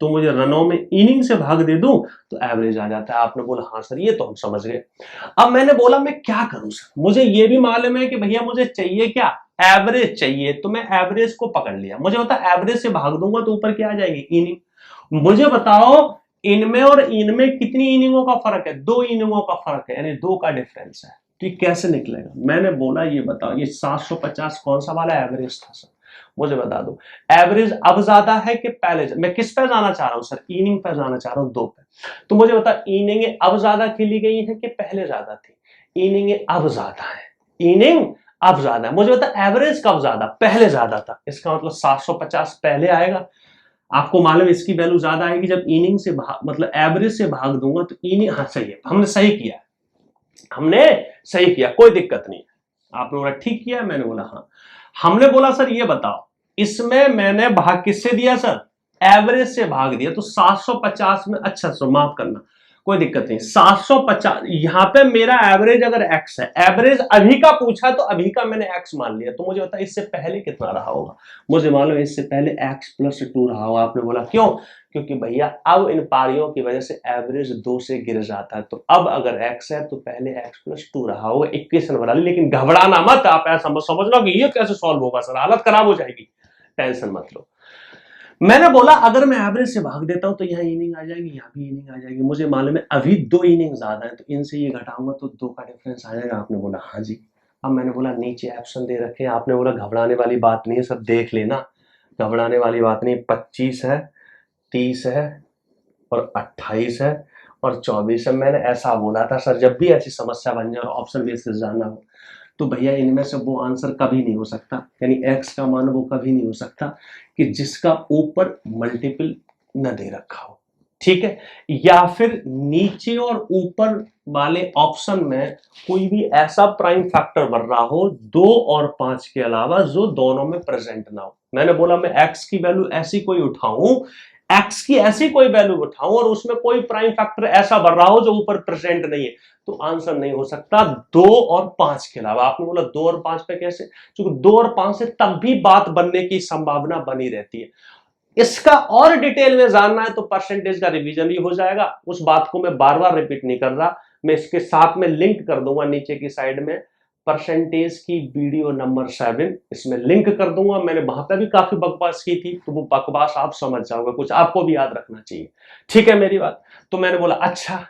S1: तो मुझे रनों में इनिंग से भाग दे दूं तो एवरेज आ जाता है। आपने बोला हाँ सर, ये तो हम समझ गए। अब मैंने बोला मैं क्या करूं सर, मुझे ये भी मालूम है कि भैया मुझे चाहिए क्या, एवरेज चाहिए। तो मैं एवरेज को पकड़ लिया, मुझे पता एवरेज से भाग दूंगा तो ऊपर क्या आ जाएगी, इनिंग। मुझे बताओ इनमें और इनमें कितनी इनिंगों का फर्क है, दो इनिंगों का फर्क है, यानी दो का डिफरेंस है। तो ये कैसे निकलेगा, मैंने बोला ये बताओ, ये 750 कौन सा वाला एवरेज था सर, मुझे बता दो। एवरेज अब ज्यादा है कि पहले, मैं किस पे जाना चाह रहा हूं सर, इनिंग पर जाना चाह रहा हूं, दो पे। तो मुझे बता इनिंग अब ज्यादा खेली गई है कि पहले ज्यादा थी, इनिंग अब ज्यादा है, इनिंग अब ज्यादा है। मुझे बता एवरेज कब ज्यादा, पहले ज्यादा था। इसका मतलब 750 पहले आएगा। आपको मालूम है इसकी वैल्यू ज्यादा आएगी जब इनिंग से मतलब एवरेज से भाग दूंगा तो इनिंग, हाँ सही है, हमने सही किया, हमने सही किया, कोई दिक्कत नहीं है। आपने बोला ठीक किया, मैंने बोला हाँ। हमने बोला सर ये बताओ, इसमें मैंने भाग किससे दिया सर, एवरेज से भाग दिया, तो 750 में, अच्छा सर माफ करना, कोई दिक्कत नहीं, 750 यहां पे मेरा एवरेज अगर एक्स है, एवरेज अभी का पूछा तो अभी का मैंने एक्स मान लिया। तो मुझे बता इससे पहले कितना रहा होगा, मुझे मालूम है इससे पहले एक्स प्लस 2 रहा होगा। आपने बोला क्यों, क्योंकि भैया अब इन पारियों की वजह से एवरेज 2 से गिर जाता है, तो अब अगर x है तो पहले x प्लस 2 रहा होगा, इक्वेशन बना ली। लेकिन घबराना मत, आप ऐसा मत समझना कि ये कैसे सॉल्व होगा सर, हालत खराब हो जाएगी, टेंशन मत लो। मैंने बोला अगर मैं एवरेज से भाग देता हूं तो यहाँ इनिंग आ जाएगी, यहाँ भी इनिंग आ जाएगी। मुझे मालूम है अभी दो इनिंग ज्यादा है, तो इनसे ये घटाऊंगा तो दो का डिफरेंस आ जाएगा। आपने बोला हाँ जी। अब मैंने बोला नीचे ऑप्शन दे रखे हैं, आपने बोला घबराने वाली बात नहीं है, सब देख लेना, घबराने वाली बात नहीं। 25 है, 30 है और 28 है और 24 है। मैंने ऐसा बोला था सर, जब भी ऐसी समस्या बन जाए और ऑप्शन बेसिस जानना हो तो भैया इनमें से वो आंसर कभी नहीं हो सकता, यानी x का मान वो कभी नहीं हो सकता कि जिसका ऊपर मल्टीपल न दे रखा हो, ठीक है। या फिर नीचे और ऊपर वाले ऑप्शन में कोई भी ऐसा प्राइम फैक्टर बन रहा हो 2 और 5 के अलावा जो दोनों में प्रेजेंट ना हो। मैंने बोला मैं x की वैल्यू ऐसी कोई उठाऊं, x की ऐसी कोई वैल्यू उठाऊं और उसमें कोई प्राइम फैक्टर ऐसा बन रहा हो जो ऊपर प्रेजेंट नहीं है, तो आंसर नहीं हो सकता 2 और 5 के अलावा। आपने बोला 2 और 5 पे कैसे, क्योंकि 2 और 5 से तब भी बात बनने की संभावना बनी रहती है। इसका और डिटेल में जानना है तो परसेंटेज का रिवीजन भी हो जाएगा, उस बात को मैं बार बार रिपीट नहीं कर रहा। मैं इसके साथ में लिंक कर दूंगा नीचे की साइड में, परसेंटेज की वीडियो नंबर 7 इसमें लिंक कर दूंगा। मैंने वहां पर भी काफी बकवास की थी, तो वो बकवास आप समझ जाओगे, कुछ आपको भी याद रखना चाहिए, ठीक है मेरी बात। तो मैंने बोला अच्छा,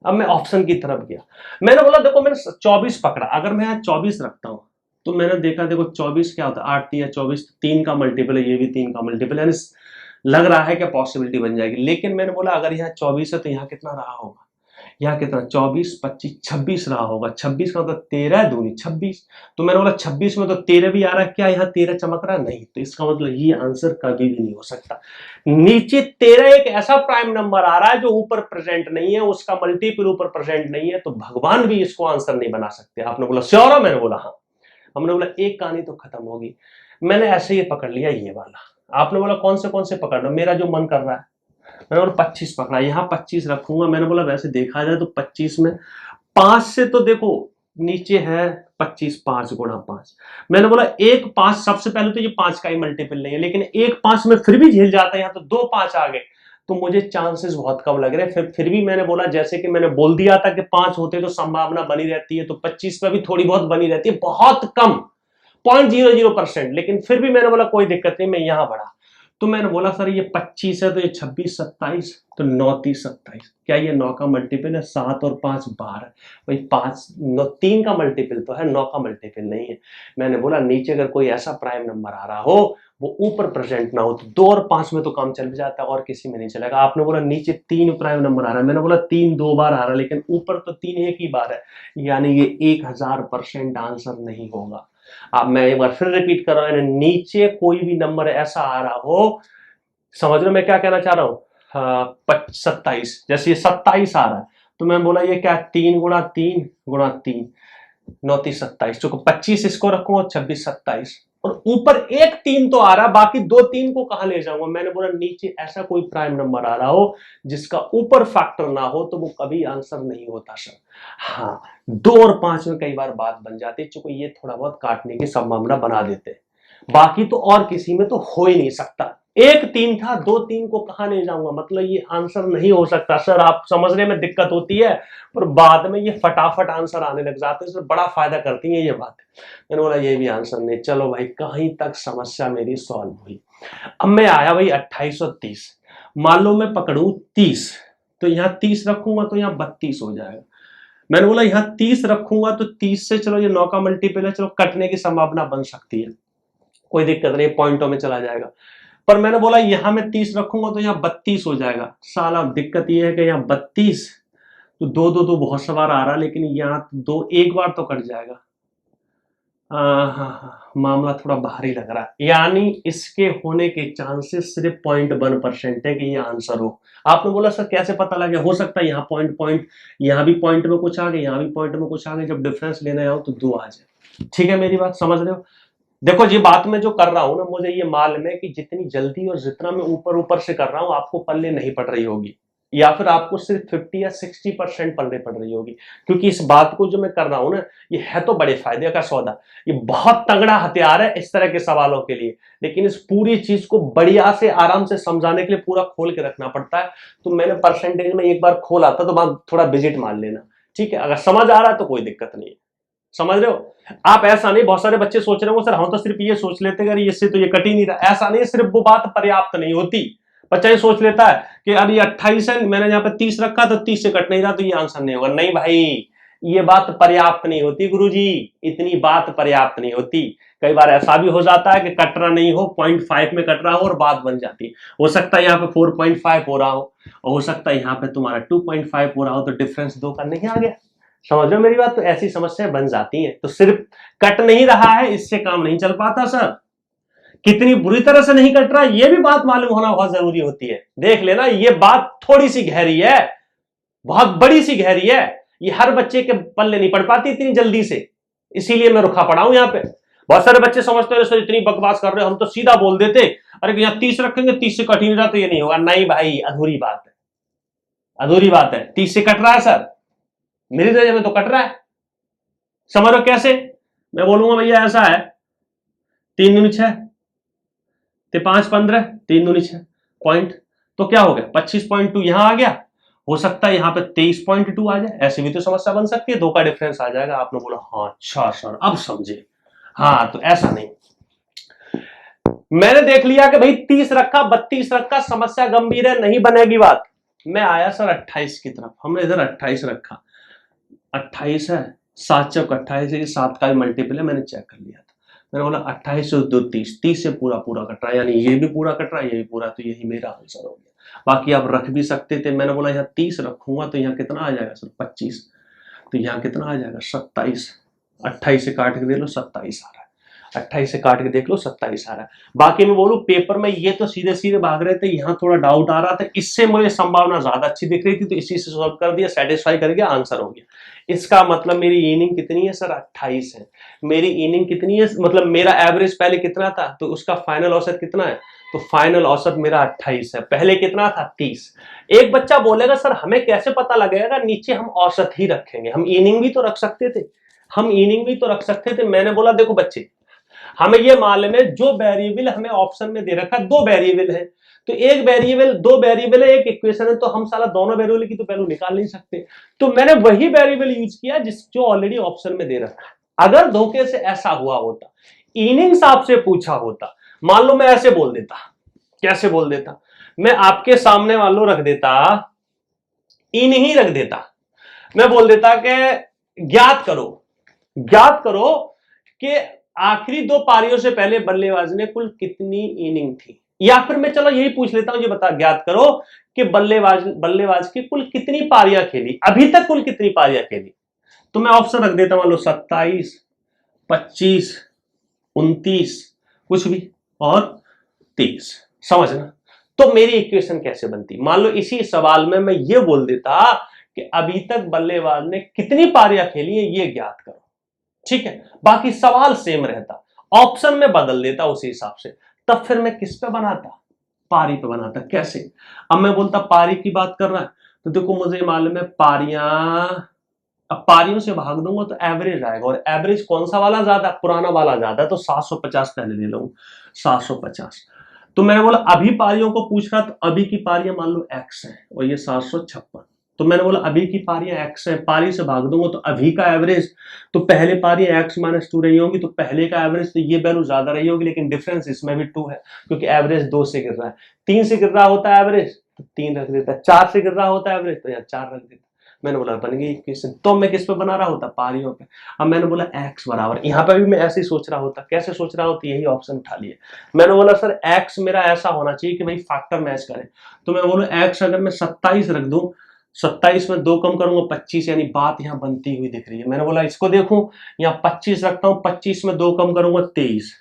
S1: अब मैं ऑप्शन की तरफ गया। मैंने बोला देखो मैंने 24 पकड़ा, अगर मैं यहाँ 24 रखता हूं तो मैंने देखा देखो 24 क्या होता है, 8 3 24, 3 का मल्टीपल है, ये भी 3 का मल्टीपल है, लग रहा है कि पॉसिबिलिटी बन जाएगी। लेकिन मैंने बोला अगर यहाँ 24 है तो यहाँ कितना रहा होगा, यहाँ कितना, 24 25 26 रहा होगा। 26 का मतलब 13 दूनी 26, तो मैंने बोला 26 में तो 13 भी आ रहा है, क्या यहाँ 13 चमक रहा है, नहीं, तो इसका मतलब ये आंसर कभी भी नहीं हो सकता। नीचे 13 एक ऐसा प्राइम नंबर आ रहा है जो ऊपर प्रेजेंट नहीं है, उसका मल्टीपल ऊपर प्रेजेंट नहीं है, तो भगवान भी इसको आंसर नहीं बना सकते। आपने बोला श्योर है, मैंने बोला हाँ। हमने बोला एक कहानी तो खत्म होगी। मैंने ऐसे ही पकड़ लिया ये वाला। आपने बोला कौन से पकड़ लो, मेरा जो मन कर रहा है, मैंने बोला 25 पकड़ा, यहाँ 25 रखूंगा। मैंने बोला वैसे देखा जाए तो 25 में 5 से तो देखो नीचे है 25, 5 गुणा 5। मैंने बोला एक 5, सबसे पहले तो ये 5 का ही मल्टीपल नहीं है, लेकिन एक 5 में फिर भी झेल जाता है, यहाँ तो 2 5 आ गए, तो मुझे चांसेस बहुत कम लग रहे हैं। फिर भी मैंने बोला, जैसे कि मैंने बोल दिया था कि 5 होते तो संभावना बनी रहती है, तो 25 पे भी थोड़ी बहुत बनी रहती है, बहुत कम 0.00%। लेकिन फिर भी मैंने बोला कोई दिक्कत नहीं, मैं यहां बढ़ा। तो मैंने बोला सर ये 25 है तो ये 26 27, तो 9 30 27, क्या ये 9 का मल्टीपल है? 7 और 5 12, भाई 5 9 3 का मल्टीपल तो है, 9 का मल्टीपल नहीं है। मैंने बोला नीचे अगर कोई ऐसा प्राइम नंबर आ रहा हो वो ऊपर प्रेजेंट ना हो तो 2 और 5 में तो काम चल जाता है और किसी में नहीं चलेगा। आपने बोला नीचे 3 प्राइम नंबर आ रहा है, मैंने बोला 3 2 बार आ रहा है, लेकिन ऊपर तो 3 एक ही बार है, यानी ये 1000% आंसर नहीं होगा। अब मैं एक बार फिर रिपीट कर रहा हूं, नीचे कोई भी नंबर ऐसा आ रहा हो, समझ रहे हो मैं क्या कहना चाह रहा हूं? 27, जैसे ये 27 आ रहा है तो मैं बोला ये क्या, 3 गुणा 3 गुणा 3, 9 30 27, चूंकि 25 इसको रखूंगा, 26 27, और ऊपर एक 3 तो आ रहा है, बाकी 2 3 को कहां ले जाऊंगा? मैंने बोला नीचे ऐसा कोई प्राइम नंबर आ रहा हो जिसका ऊपर फैक्टर ना हो तो वो कभी आंसर नहीं होता सर। हाँ, 2 और 5 में कई बार बात बन जाती है, चूंकि ये थोड़ा बहुत काटने की संभावना बना देते, बाकी तो और किसी में तो हो ही नहीं सकता। एक 3 था, 2 3 को कहां ले जाऊंगा? मतलब ये आंसर नहीं हो सकता सर। आप समझने में दिक्कत होती है पर बाद में ये फटाफट आंसर आने लग जाते हैं सर, बड़ा फायदा करती है ये बात। मैंने बोला ये भी आंसर नहीं। चलो भाई, कहीं तक समस्या मेरी सॉल्व हुई। अब मैं आया भाई 2830, मान लो मैं पकड़ू 30, तो यहां 30 रखूंगा तो यहां 32 हो जाएगा। मैंने बोला यहां 30 रखूंगा तो 30 से, चलो ये 9 का मल्टीपल है, चलो कटने की संभावना बन सकती है, कोई दिक्कत नहीं, पॉइंटों में चला जाएगा। पर मैंने बोला यहां मैं 30 रखूंगा तो यहां 32 हो जाएगा। साला दिक्कत यह है कि यहां 32 तो 2 2 2 बहुत सवार आ रहा, लेकिन यहां 2 एक बार तो कट जाएगा। हाँ, मामला थोड़ा भारी लग रहा है, यानी इसके होने के चांसेस सिर्फ 0.1% है कि ये आंसर हो। आपने बोला सर कैसे पता लगे? हो सकता है यहाँ पॉइंट यहाँ भी पॉइंट में कुछ आ गए, यहाँ भी पॉइंट में कुछ आ गए, जब डिफरेंस लेने आओ तो 2 आ जाए। ठीक है, मेरी बात समझ रहे हो? देखो जी, बात मैं जो कर रहा हूं ना, मुझे ये मालूम है कि जितनी जल्दी और जितना मैं ऊपर ऊपर से कर रहा हूं आपको पल्ले नहीं पड़ रही होगी, या फिर आपको सिर्फ 50 या 60% पल्ले पड़ रही होगी, क्योंकि इस बात को जो मैं कर रहा हूं ना, ये है तो बड़े फायदे का सौदा, ये बहुत तगड़ा हथियार है इस तरह के सवालों के लिए, लेकिन इस पूरी चीज को बढ़िया से आराम से समझाने के लिए पूरा खोल के रखना पड़ता है। तो मैंने परसेंटेज में एक बार खोला था, तो वहां थोड़ा विजिट मान लेना, ठीक है? अगर समझ आ रहा है तो कोई दिक्कत नहीं है, समझ रहे हो? आप ऐसा नहीं, बहुत सारे बच्चे सोच रहे हो सर हम तो सिर्फ ये सोच लेते हैं इससे तो ये कट ही नहीं रहा, ऐसा नहीं, सिर्फ वो बात पर्याप्त नहीं होती। बच्चा ये सोच लेता है कि अब ये 28 है, मैंने यहाँ पे 30 रखा तो 30 से कट नहीं रहा तो ये आंसर नहीं होगा। नहीं भाई, ये बात पर्याप्त नहीं होती गुरुजी, इतनी बात पर्याप्त नहीं होती। कई बार ऐसा भी हो जाता है कि कट रहा नहीं हो, 0.5 में कट रहा हो और बात बन जाती, हो सकता है यहाँ पे 4.5 हो रहा हो, और हो सकता है यहाँ पे तुम्हारा 2.5 हो रहा हो, तो डिफरेंस 2 का नहीं आ गया। समझ रहे हो मेरी बात? तो ऐसी समस्याएं बन जाती हैं। तो सिर्फ कट नहीं रहा है इससे काम नहीं चल पाता सर, कितनी बुरी तरह से नहीं कट रहा ये भी बात मालूम होना बहुत जरूरी होती है। देख लेना, ये बात थोड़ी सी गहरी है, बहुत बड़ी सी गहरी है, ये हर बच्चे के पल्ले नहीं पड़ पाती इतनी जल्दी से, इसीलिए मैं रुका पड़ा हूं यहाँ पे। बहुत सारे बच्चे समझते हैं सर इतनी बकवास कर रहे हो, हम तो सीधा बोल देते अरे यहाँ 30 रखेंगे, 30 से कट ही नहीं रहा तो ये नहीं होगा। नहीं भाई, अधूरी बात है, अधूरी बात है। 30 से कट रहा है सर, मेरी नजर में तो कट रहा है। समझ लो कैसे? मैं बोलूंगा भैया ऐसा है, 3 दूनी 6, 5 15, 3 दूनी 6 पॉइंट, तो क्या हो गया 25.2 यहां आ गया, हो सकता है यहां पे 23.2 आ जाए, ऐसी भी तो समस्या बन सकती है, 2 का डिफरेंस आ जाएगा। आपने बोला हाँ अच्छा सर अब समझे। हाँ, तो ऐसा नहीं, मैंने देख लिया कि भाई 30 रखा 32 रखा, समस्या गंभीर है, नहीं बनेगी बात। मैं आया सर 28 की तरफ, हमने इधर 28 रखा, 28 है, 7 चौक 28 है, 7 का भी मल्टीपल है, मैंने चेक कर लिया था। मैंने बोला 28 से 2 30, 30 से पूरा पूरा कट रहा है, यानी ये भी पूरा कट रहा है, ये भी पूरा, तो यही मेरा आंसर हो गया। बाकी आप रख भी सकते थे, मैंने बोला यहाँ 30 रखूंगा तो यहाँ कितना आ जाएगा सर 25, तो यहाँ कितना आ जाएगा 27, 28 से काट के देख लो 27 आ रहा है, 28 से काट के देख लो 27 आ रहा है। बाकी मैं बोलूं पेपर में ये तो सीधे सीधे भाग रहे थे, यहाँ थोड़ा डाउट आ रहा था, इससे मुझे संभावना ज्यादा अच्छी दिख रही थी, तो इसी से सॉल्व कर दिया, सेटिस्फाई कर गया, आंसर हो गया। इसका मतलब मेरी इनिंग कितनी है सर 28 है। मेरी इनिंग कितनी है, मतलब मेरा एवरेज पहले कितना था तो उसका फाइनल औसत कितना है, तो फाइनल औसत मेरा 28 है, पहले कितना था 30। एक बच्चा बोलेगा सर हमें कैसे पता लगेगा, नीचे हम औसत ही रखेंगे, हम इनिंग भी तो रख सकते थे, हम इनिंग भी तो रख सकते थे। मैंने बोला देखो बच्चे, हमें ये मालूम है जो वेरिएबल हमें ऑप्शन में दे रखा है, 2 वेरिएबल है, तो एक वेरिएबल 2 वेरिएबल है, एक इक्वेशन है, तो हम साला दोनों वेरिएबल की तो वैल्यू निकाल नहीं सकते। तो मैंने वही वेरिएबल यूज किया जो ऑलरेडी ऑप्शन में दे रखा है। अगर धोखे से ऐसा हुआ होता, इनिंग्स आपसे पूछा होता, मान लो मैं ऐसे बोल देता, कैसे बोल देता, मैं आपके सामने मान लो रख देता, इन ही रख देता, मैं बोल देता कि ज्ञात करो कि आखिरी 2 पारियों से पहले बल्लेबाज ने कुल कितनी इनिंग थी, या फिर मैं चलो यही पूछ लेता हूं, ये बता, ज्ञात करो कि बल्लेबाज की कुल कितनी पारियां खेली, अभी तक कुल कितनी पारियां खेली। तो मैं ऑप्शन रख देता, मान लो 27, 25, 29, कुछ भी, और 23, समझना। तो मेरी इक्वेशन कैसे बनती, मान लो इसी सवाल में मैं ये बोल देता कि अभी तक बल्लेबाज ने कितनी पारियां खेली है ये ज्ञात करो, ठीक है, बाकी सवाल सेम रहता, ऑप्शन में बदल देता उसी हिसाब से। तब फिर मैं किस पे बनाता, पारी पे बनाता। कैसे, अब मैं बोलता पारी की बात कर रहा है, तो देखो मुझे मालूम है पारियां, अब पारियों से भाग दूंगा तो एवरेज आएगा, और एवरेज कौन सा वाला ज्यादा, पुराना वाला ज्यादा है, तो 750 पहले ले लूं, 750। तो मैंने बोला अभी पारियों को पूछ रहा, तो अभी की पारियां मान लो x है और ये 756, तो मैंने बोला अभी की पारियां x है, पारी से भाग दूंगा तो अभी का एवरेज, तो पहले पारी x-2 रही होगी, तो पहले का एवरेज तो ये वैल्यू ज्यादा रही होगी, लेकिन डिफरेंस इसमें भी 2 है, क्योंकि एवरेज 2 से गिर रहा है, 3 से गिर रहा होता है एवरेज तो 3 रख देता है, 4 से गिर रहा होता है एवरेज तो यहाँ 4 रख देता। मैंने बोला बन गई इक्वेशन। तो मैं किस पे बना रहा होता, पारियों पे। अब मैंने बोला x बराबर, यहाँ पे भी मैं ऐसे ही सोच रहा होता, कैसे सोच रहा होता, यही ऑप्शन उठा लिए। मैंने बोला सर x मेरा ऐसा होना चाहिए कि भाई फैक्टर मैच करे, तो मैं बोलूँ x अगर मैं 27 रख दूं, 27 में 2 कम करूंगा 25, यानी बात यहाँ बनती हुई दिख रही है। मैंने बोला इसको देखूं, यहाँ 25 रखता हूँ, 25 में 2 कम करूंगा 23,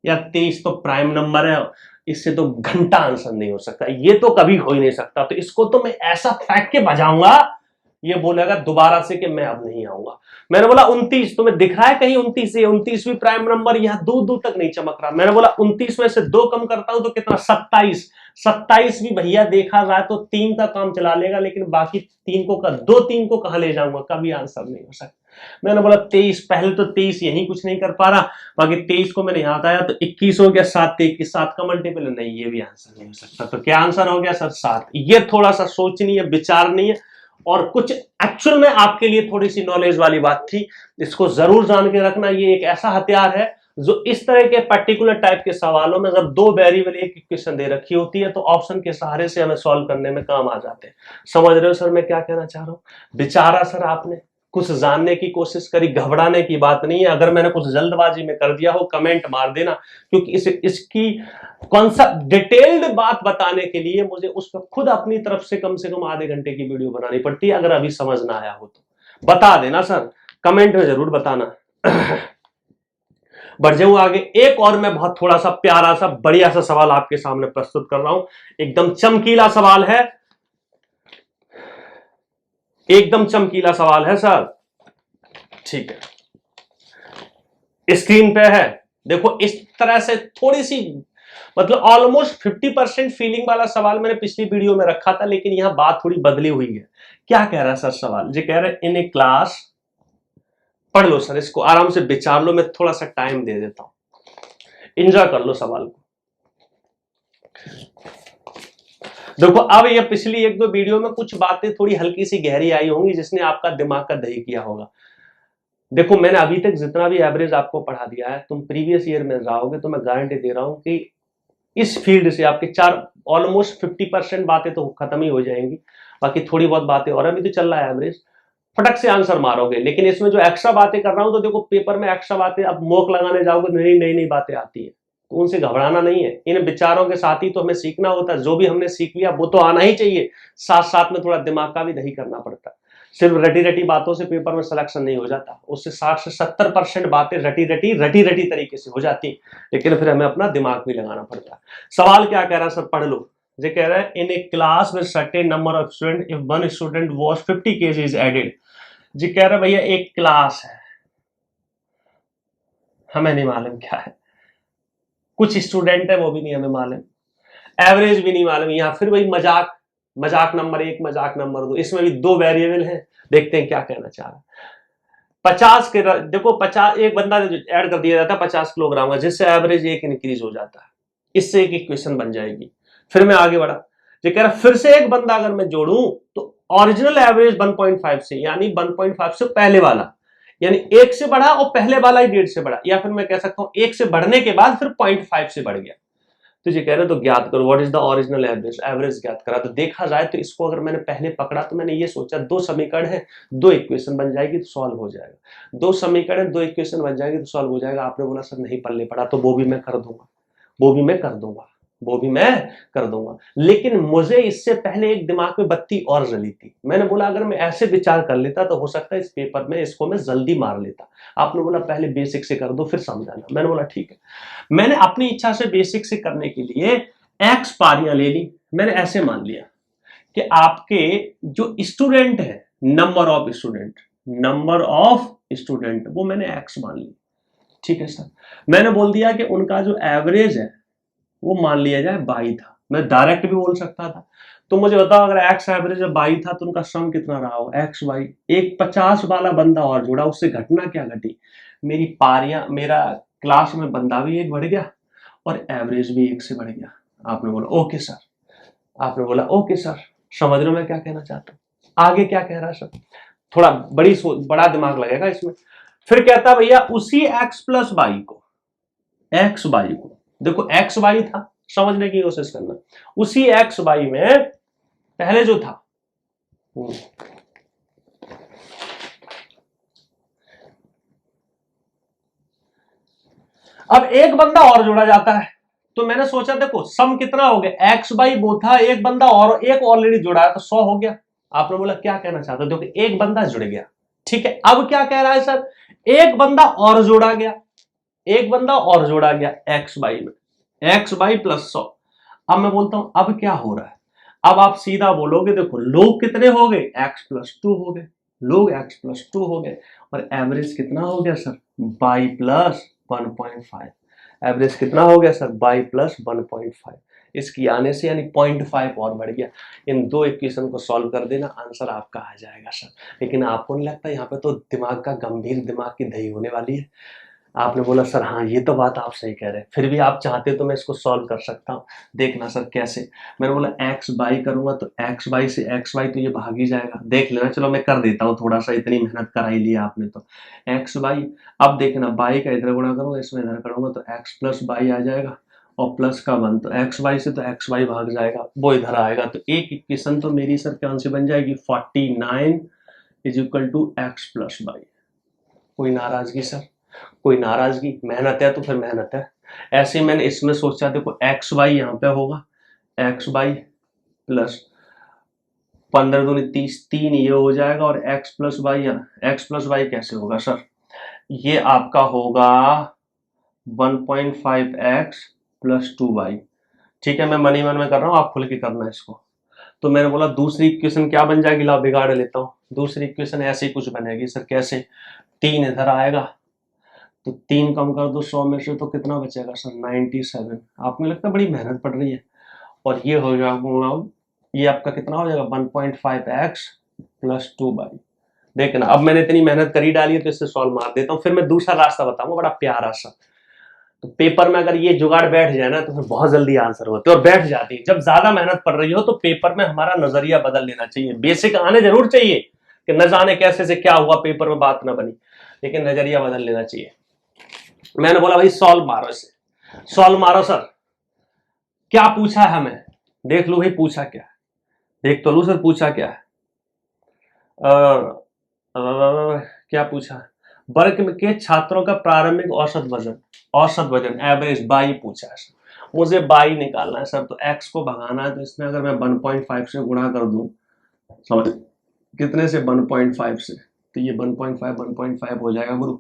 S1: या 23 तो प्राइम नंबर है, इससे तो घंटा आंसर नहीं हो सकता, ये तो कभी हो ही नहीं सकता, तो इसको तो मैं ऐसा फेंक के बजाऊंगा, ये बोलेगा दोबारा से कि मैं अब नहीं आऊंगा। मैंने बोला 29, तुम्हें दिख रहा है कहीं 29 से, 29 भी प्राइम नंबर, यहां दूर दूर तक नहीं चमक रहा। मैंने बोला 29 में से 2 कम करता हूं तो कितना, 27, 27 भी भैया देखा जाए तो 3 का काम चला लेगा, लेकिन बाकी 3 को 3 को कहां ले जाऊंगा, कभी आंसर नहीं हो सकता। मैंने बोला 23, पहले तो 23 यही कुछ नहीं कर पा रहा, बाकी 23 को मैंने यहां आया तो 21 हो गया, 7 21, 7 का मल्टीपल नहीं, ये भी आंसर नहीं हो सकता। तो क्या आंसर हो गया सर, 7। ये थोड़ा सा सोचनी है, विचार नहीं है, और कुछ एक्चुअल में आपके लिए थोड़ी सी नॉलेज वाली बात थी, इसको जरूर जान के रखना। ये एक ऐसा हथियार है जो इस तरह के पर्टिकुलर टाइप के सवालों में जब 2 वेरिएबल एक इक्वेशन दे रखी होती है तो ऑप्शन के सहारे से हमें सॉल्व करने में काम आ जाते हैं। समझ रहे हो सर मैं क्या कहना चाह रहा हूं? विचारा सर आपने, कुछ जानने की कोशिश करी, घबराने की बात नहीं है। अगर मैंने कुछ जल्दबाजी में कर दिया हो कमेंट मार देना, क्योंकि इसकी कॉन्सेप्ट डिटेल्ड बात बताने के लिए मुझे उस पर खुद अपनी तरफ से कम आधे घंटे की वीडियो बनानी पड़ती है। अगर अभी समझ ना आया हो तो बता देना सर, कमेंट में जरूर बताना। बढ़ जाऊं आगे, एक और मैं बहुत थोड़ा सा प्यारा सा बढ़िया सा सवाल आपके सामने प्रस्तुत कर रहा हूं। एकदम चमकीला सवाल है, एकदम चमकीला सवाल है सर, ठीक है, स्क्रीन पे है। देखो इस तरह से थोड़ी सी, मतलब ऑलमोस्ट 50% फीलिंग वाला सवाल मैंने पिछली वीडियो में रखा था, लेकिन यहां बात थोड़ी बदली हुई है। क्या कह रहा है सर सवाल, जो कह रहे हैं इन ए क्लास, पढ़ लो सर, इसको आराम से विचार लो, मैं थोड़ा सा टाइम दे देता हूं, एंजॉय कर लो सवाल को। देखो अब ये पिछली 1-2 वीडियो में कुछ बातें थोड़ी हल्की सी गहरी आई होंगी, जिसने आपका दिमाग का दही किया होगा। देखो मैंने अभी तक जितना भी एवरेज आपको पढ़ा दिया है, तुम प्रीवियस ईयर में जाओगे तो मैं गारंटी दे रहा हूं कि इस फील्ड से आपके ऑलमोस्ट 50% बातें तो खत्म ही हो जाएंगी, बाकी थोड़ी बहुत बातें और अभी तो चल रहा है एवरेज, फटक से आंसर मारोगे। लेकिन इसमें जो एक्स्ट्रा बातें कर रहा हूं, तो देखो पेपर में एक्स्ट्रा बातें अब मोक लगाने जाओगे, नई नई नई बातें आती है, तो उनसे घबराना नहीं है। इन विचारों के साथ ही तो हमें सीखना होता है, जो भी हमने सीख लिया वो तो आना ही चाहिए, साथ साथ में थोड़ा दिमाग का भी दही करना पड़ता है। सिर्फ रटी रटी बातों से पेपर में सिलेक्शन नहीं हो जाता, उससे 60 से 70% बातें रटी रटी तरीके से हो जाती, लेकिन फिर हमें अपना दिमाग भी लगाना पड़ता है। सवाल क्या कह रहा है सर, पढ़ लो। ये कह रहा है in a class with certain number of student, if one student was 50 kg is added. जी कह रहा है भैया एक क्लास है, हमें नहीं मालूम क्या है, कुछ स्टूडेंट है वो भी नहीं हमें मालूम, एवरेज भी नहीं मालूम, यहाँ फिर वही मजाक नंबर 1 मजाक नंबर 2, इसमें भी 2 वेरिएबल हैं, देखते हैं क्या कहना चाह रहा है। 50 के देखो 50 एक बंदा ऐड कर दिया जाता है 50 किलोग्राम का, जिससे एवरेज एक इंक्रीज हो जाता है। इससे एक इक्वेशन बन जाएगी। फिर मैं आगे बढ़ा, ये कह रहा फिर से एक बंदा अगर मैं जोड़ूं तो ओरिजिनल एवरेज 1.5 से, यानी 1.5 से पहले वाला, यानी एक से बढ़ा और पहले वाला ही 1.5 से बढ़ा, या फिर मैं कह सकता हूं एक से बढ़ने के बाद फिर 0.5 से बढ़ गया। तो ये कह रहे तो ज्ञात करो what is the original average, average ज्ञात करा। तो देखा जाए तो इसको अगर मैंने पहले पकड़ा तो मैंने ये सोचा दो समीकरण है, दो इक्वेशन बन जाएगी तो सॉल्व हो जाएगा। दो समीकरण दो इक्वेशन बन जाएगी तो सॉल्व हो जाएगा। आपने बोला सर नहीं पल्ले पड़ा, तो वो भी मैं कर दूंगा, वो भी मैं कर दूंगा, वो भी मैं कर दूंगा। लेकिन मुझे इससे पहले एक दिमाग में बत्ती और जली थी। मैंने बोला अगर मैं ऐसे विचार कर लेता तो हो सकता है इस पेपर में इसको मैं जल्दी मार लेता। आपने बोला पहले बेसिक से कर दो फिर समझाना। मैंने बोला ठीक है। मैंने अपनी इच्छा से बेसिक से करने के लिए एक्स पारियां ले ली। मैंने ऐसे मान लिया कि आपके जो स्टूडेंट है, नंबर ऑफ स्टूडेंट वो मैंने एक्स मान ली। ठीक है सर। मैंने बोल दिया कि उनका जो एवरेज है वो मान लिया जाए 22 था। मैं डायरेक्ट भी बोल सकता था। तो मुझे बताओ अगर एक्स एवरेज 22 था तो उनका सम कितना रहा हो, एक्स वाई। एक 50 वाला बंदा और जुड़ा, उससे घटना क्या घटी, मेरी पारियां, मेरा क्लास में बंदा भी एक बढ़ गया और एवरेज भी एक से बढ़ गया। आपने बोला ओके सर, आपने बोला ओके सर, समझ रहे हो मैं क्या कहना चाहता हूं। आगे क्या कह रहा है सर, थोड़ा बड़ा दिमाग लगेगा इसमें। फिर कहता भैया उसी एक्स प्लस वाई को, एक्स वाई को, देखो एक्स वाई था, समझने की कोशिश करना, उसी एक्स वाई में पहले जो था अब एक बंदा और जोड़ा जाता है। तो मैंने सोचा देखो सम कितना हो गया, एक्स बाई वो था, एक बंदा और एक ऑलरेडी जुड़ा है तो 100 हो गया। आपने बोला क्या कहना चाहते हो, देखो एक बंदा जुड़ गया। ठीक है, अब क्या कह रहा है सर, एक बंदा और जोड़ा गया, एक बंदा और जोड़ा गया एक्स बाई में, एक्स बाई प्लस 100। अब मैं बोलता हूं अब क्या हो रहा है, अब आप सीधा बोलोगे देखो लोग कितने हो गए, एक्स प्लस 2 हो गए, लोग एक्स प्लस 2 हो गए, और एवरेज कितना हो गया सर, बाई प्लस 1.5। एवरेज कितना हो गया सर, बाई प्लस 1.5। इसकी आने से यानी 0.5 और बढ़ गया। इन दो इक्वेशन को सॉल्व कर देना, आंसर आपका आ जाएगा सर। लेकिन आपको नहीं लगता यहाँ पे तो दिमाग का गंभीर दिमाग की दही होने वाली है। आपने बोला सर हाँ ये तो बात आप सही कह रहे हैं, फिर भी आप चाहते तो मैं इसको सॉल्व कर सकता हूँ, देखना सर कैसे। मैंने बोला एक्स बाई करूंगा तो एक्स बाई से एक्स बाई तो ये भाग ही जाएगा, देख लेना। चलो मैं कर देता हूँ थोड़ा सा, इतनी मेहनत कराई ली आपने तो। एक्स बाई, अब देखना बाई का इधर गुणा करूंगा, इसमें इधर करूंगा तो एक्स प्लस बाई आ जाएगा, और प्लस का 1 तो एक्स बाई से तो एक्स बाई भाग जाएगा, वो इधर आएगा। तो एक इक्वेशन तो मेरी सर कौन सी बन जाएगी, 49 is equal to x plus y. कोई नाराजगी सर, कोई नाराजगी, मेहनत है तो फिर मेहनत है। ऐसे मैंने इसमें सोचा देखो एक्स वाई यहाँ पे होगा, एक्स वाई प्लस 15 दूनी 30, 3 ये हो जाएगा, और x plus y, x plus y कैसे होगा सर, ये आपका होगा 1.5x प्लस 2y। ठीक है, मैं मनी मन में कर रहा हूँ, आप खुल के करना इसको। तो मैंने बोला दूसरी इक्वेशन क्या बन जाएगी, ला बिगाड़ लेता हूँ। दूसरी इक्वेशन ऐसे ही कुछ बनेगी सर, कैसे, 3 इधर आएगा तो 3 कम कर दो 100 में से तो कितना बचेगा सर, 97। आपको लगता है बड़ी मेहनत पड़ रही है, और ये हो जाएगा, ये आपका कितना हो जाएगा 1.5x प्लस 2y। देखना अब मैंने इतनी मेहनत करी डाली है तो इससे सॉल्व मार देता हूँ। फिर मैं दूसरा रास्ता बताऊंगा बड़ा प्यारा सा। तो पेपर में अगर ये जुगाड़ बैठ जाए ना तो फिर बहुत जल्दी आंसर होते हैं और बैठ जाती है। जब ज्यादा मेहनत पड़ रही हो तो पेपर में हमारा नजरिया बदल लेना चाहिए। बेसिक आने जरूर चाहिए कि न जाने कैसे से क्या हुआ, पेपर में बात ना बनी, लेकिन नजरिया बदल लेना चाहिए। मैंने बोला भाई सॉल्व मारो, इसे सॉल्व मारो सर। क्या पूछा है हमें, देख लो भाई पूछा क्या है, देख तो लो सर पूछा क्या है। क्या पूछा है, वर्ग के छात्रों का प्रारंभिक औसत वजन एवरेज बाई पूछा है सर। मुझे बाई निकालना है सर, तो एक्स को भगाना है, तो इसमें अगर मैं 1.5 से गुणा कर दूं, समझ कितने से, 1.5 से, तो ये 1.5 हो जाएगा गुरु।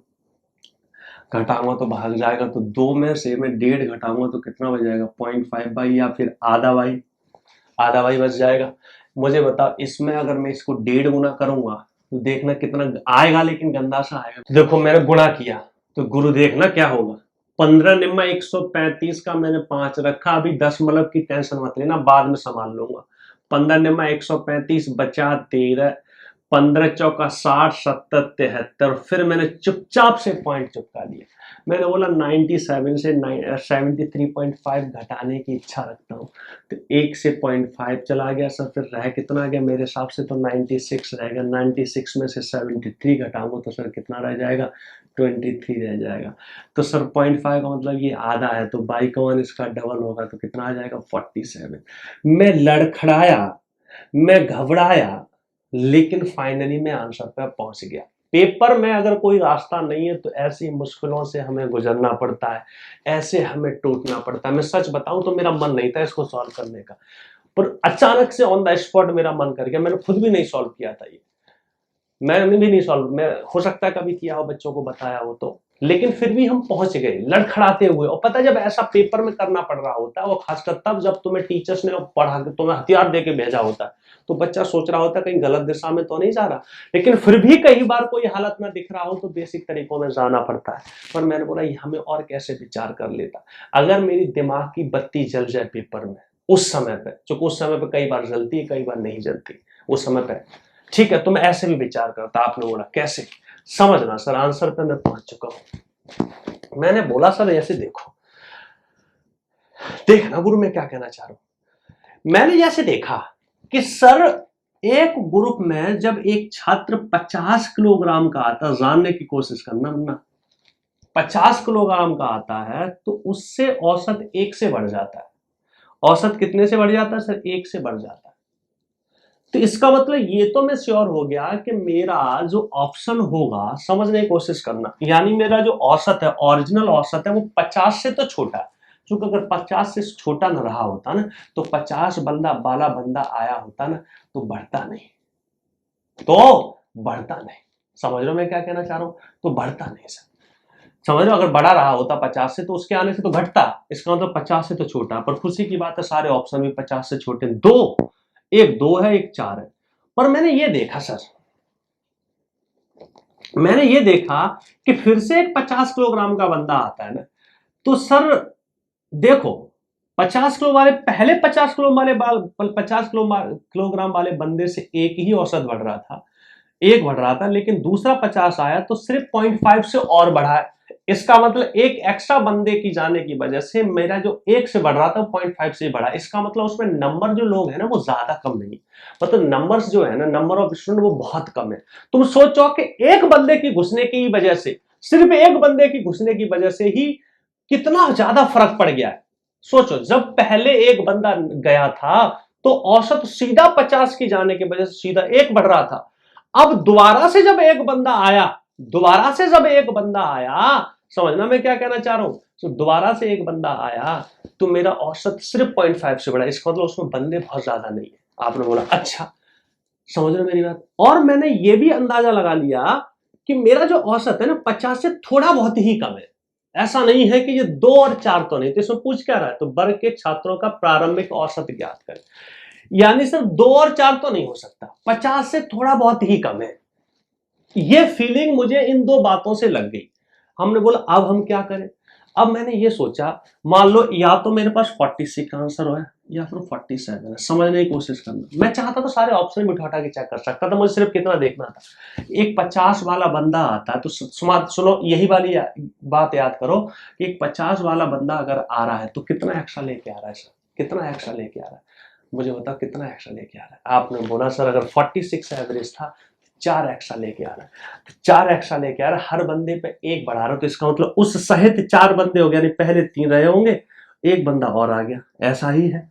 S1: घटाऊंगा तो भाग जाएगा, तो 2 में से मैं 1.5 घटाऊंगा तो कितना बच जाएगा, 0.5 बाई, या फिर आधा बाई बच जाएगा। मुझे बताओ इसमें अगर मैं इसको 1.5 गुना करूंगा तो देखना कितना आएगा, लेकिन गंदा सा आएगा। तो देखो मैंने गुणा किया तो गुरु देखना क्या होगा, 15 निम्मा 135 का मैंने 5 रखा, अभी 10 मतलब की टेंशन मत लेना, बाद में संभाल लूंगा। 15 निम्मा 135 बचा 13, 15 चौका 60, 70, 73। फिर मैंने चुपचाप से पॉइंट चिपका लिया। मैंने बोला 97 से 73.5 घटाने की इच्छा रखता हूँ। तो 1 से 0.5 चला गया सर। फिर रह कितना गया मेरे हिसाब से? तो 96 रहेगा। 96 में से 73 घटाऊंगा तो सर कितना रह जाएगा? 23 रह जाएगा। तो सर 0.5 का मतलब ये आधा है, तो बाई का 1 इसका डबल होगा तो कितना आ जाएगा? 47। मैं लड़खड़ाया, मैं घबराया, लेकिन फाइनली मैं आंसर पर पहुंच गया। पेपर में अगर कोई रास्ता नहीं है तो ऐसी मुश्किलों से हमें गुजरना पड़ता है, ऐसे हमें टूटना पड़ता है। मैं सच बताऊं तो मेरा मन नहीं था इसको सॉल्व करने का, पर अचानक से ऑन द स्पॉट मेरा मन कर गया। मैंने खुद भी नहीं सॉल्व किया था ये, मैंने भी नहीं सॉल्व, मैं हो सकता है कभी किया हो, बच्चों को बताया हो तो, लेकिन फिर भी हम पहुंच गए लड़खड़ाते हुए। और पता जब ऐसा पेपर में करना पड़ रहा होता है, वो खासकर तब जब तुम्हें टीचर्स ने पढ़ा के तुम्हें हथियार दे के भेजा होता है, तो बच्चा सोच रहा होता है कहीं गलत दिशा में तो नहीं जा रहा, लेकिन फिर भी कई बार कोई हालत में दिख रहा हो तो बेसिक तरीकों में जाना पड़ता है। पर मैंने बोला ये हमें और कैसे विचार कर लेता। अगर मेरी दिमाग की बत्ती जल जाए पेपर में उस समय पे, चूंकि उस समय पे कई बार जलती है कई बार नहीं जलती, उस समय पे ठीक है तो मैं ऐसे भी विचार करता। आपने बोला कैसे? समझना सर, आंसर पे मैं पहुंच चुका हूं। मैंने बोला सर ऐसे देखो, देखना गुरु मैं क्या कहना चाह रहा हूं। मैंने जैसे देखा कि सर एक ग्रुप में जब एक छात्र 50 किलोग्राम का आता, जानने की कोशिश करना वरना 50 किलोग्राम का आता है तो उससे औसत 1 से बढ़ जाता है। औसत कितने से बढ़ जाता है सर? 1 से बढ़ जाता है। तो इसका मतलब ये तो मैं श्योर हो गया कि मेरा जो ऑप्शन होगा, समझने की कोशिश करना, यानी मेरा जो औसत है, ओरिजिनल औसत है, वो 50 से तो छोटा है। क्योंकि अगर 50 से छोटा न रहा होता ना तो 50 वाला बंदा आया होता ना तो बढ़ता नहीं, तो बढ़ता नहीं। समझ रहे हो मैं क्या कहना चाह रहा हूं? तो बढ़ता नहीं सर, समझ रहे हो? अगर बड़ा रहा होता 50 से तो उसके आने से तो घटता, इसका मतलब 50 से तो छोटा। पर खुशी की बात है सारे ऑप्शन भी 50 से छोटे, एक 2 है एक 4 है। पर मैंने ये देखा सर, मैंने ये देखा कि फिर से एक 50 किलोग्राम का बंदा आता है ना, तो सर देखो 50 किलो वाले पहले 50 किलो वाले 50 किलोग्राम वाले बंदे से एक ही औसत बढ़ रहा था, एक बढ़ रहा था, लेकिन दूसरा 50 आया तो सिर्फ 0.5 से और बढ़ा है। इसका मतलब एक एक्स्ट्रा बंदे की जाने की वजह से मेरा जो 1 से बढ़ रहा था 0.5 से बढ़ा। इसका मतलब उसमें नंबर जो लोग हैं ना वो ज्यादा कम नहीं, मतलब नंबर्स जो है ना, नंबर ऑफ स्टूडेंट वो बहुत कम है। तुम सोचो कि एक बंदे की घुसने की वजह से, सिर्फ एक बंदे की घुसने की वजह से ही कितना ज्यादा फर्क पड़ गया है। सोचो जब पहले एक बंदा गया था तो औसत सीधा 50 की जाने की वजह से सीधा 1 बढ़ रहा था। अब दोबारा से जब एक बंदा आया, दोबारा से जब एक बंदा आया, समझना मैं क्या कहना चाह रहा हूं, तो दोबारा से एक बंदा आया तो मेरा औसत सिर्फ 0.5 से बढ़ा। इसका मतलब उसमें बंदे बहुत ज्यादा नहीं है। आपने बोला अच्छा, समझ रहे हो मेरी बात? और मैंने ये भी अंदाजा लगा लिया कि मेरा जो औसत है ना 50 से थोड़ा बहुत ही कम है। ऐसा नहीं है कि ये 2 और 4 तो नहीं। तो इसमें पूछ क्या रहा है, तो वर्ग के छात्रों का प्रारंभिक औसत ज्ञात करें, यानी सिर्फ 2 और 4 तो नहीं हो सकता, 50 से थोड़ा बहुत ही कम है। ये फीलिंग मुझे इन दो बातों से लग गई। हमने बोला अब हम क्या करें। अब मैंने ये सोचा, मान लो या तो मेरे पास 46 का आंसर है या फिर 47 है, समझने की कोशिश करना। मैं चाहता तो सारे ऑप्शन भी उठा के चेक कर सकता था, मुझे सिर्फ कितना देखना था। एक 50 वाला बंदा आता है तो सुनो यही वाली बात याद करो कि एक 50 वाला बंदा अगर आ रहा है तो कितना एक्स्ट्रा लेके आ रहा है सर? कितना एक्स्ट्रा लेके आ रहा है मुझे बताओ, कितना एक्स्ट्रा लेके आ रहा है? आपने बोला सर अगर 46 एवरेज था 4 एक्स्ट्रा लेके आ रहा है, तो 4 एक्स्ट्रा लेके आ रहा है, हर बंदे पे 1 बढ़ा रहा है, तो इसका मतलब उस सहित 4 बंदे हो गए, यानी पहले 3 रहे होंगे, एक बंदा और आ गया, ऐसा ही है।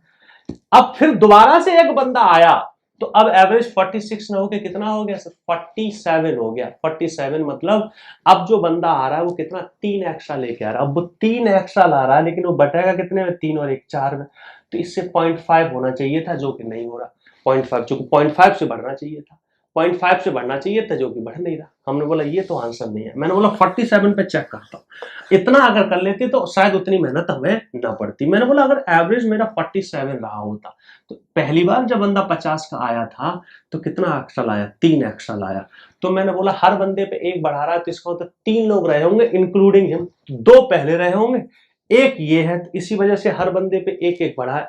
S1: अब फिर दोबारा से एक बंदा आया तो अब एवरेज 46 ना होके कितना हो गया सर? 47 हो गया। 47 मतलब अब जो बंदा आ रहा है वो कितना? 3 एक्स्ट्रा लेके आ रहा है। अब वो 3 एक्स्ट्रा ला रहा है, लेकिन वो बटेगा कितने में? 3 और 1 4 में। तो इससे 0.5 होना चाहिए था, जो कि नहीं हो रहा। 0.5 जो कि 0.5 से बढ़ना चाहिए था, 0.5 से बढ़ना चाहिए था, जो कि बढ़ नहीं रहा। हमने बोला ये तो आंसर नहीं है। मैंने बोला 47 पे चेक करता हूं, इतना अगर कर लेते तो शायद उतनी मेहनत हमें ना पड़ती। मैंने बोला अगर एवरेज मेरा 47 रहा होता तो पहली बार जब बंदा 50 का आया था तो कितना एक्स्ट्रा लाया? 3 एक्स्ट्रा लाया। तो मैंने बोला हर बंदे पे 1 बढ़ा रहा है तो इसका मतलब 3 लोग रहे होंगे इंक्लूडिंग हिम, 2 पहले रहे होंगे, 1 ये है, तो इसी वजह से हर बंदे पे 1 1 बढ़ा है,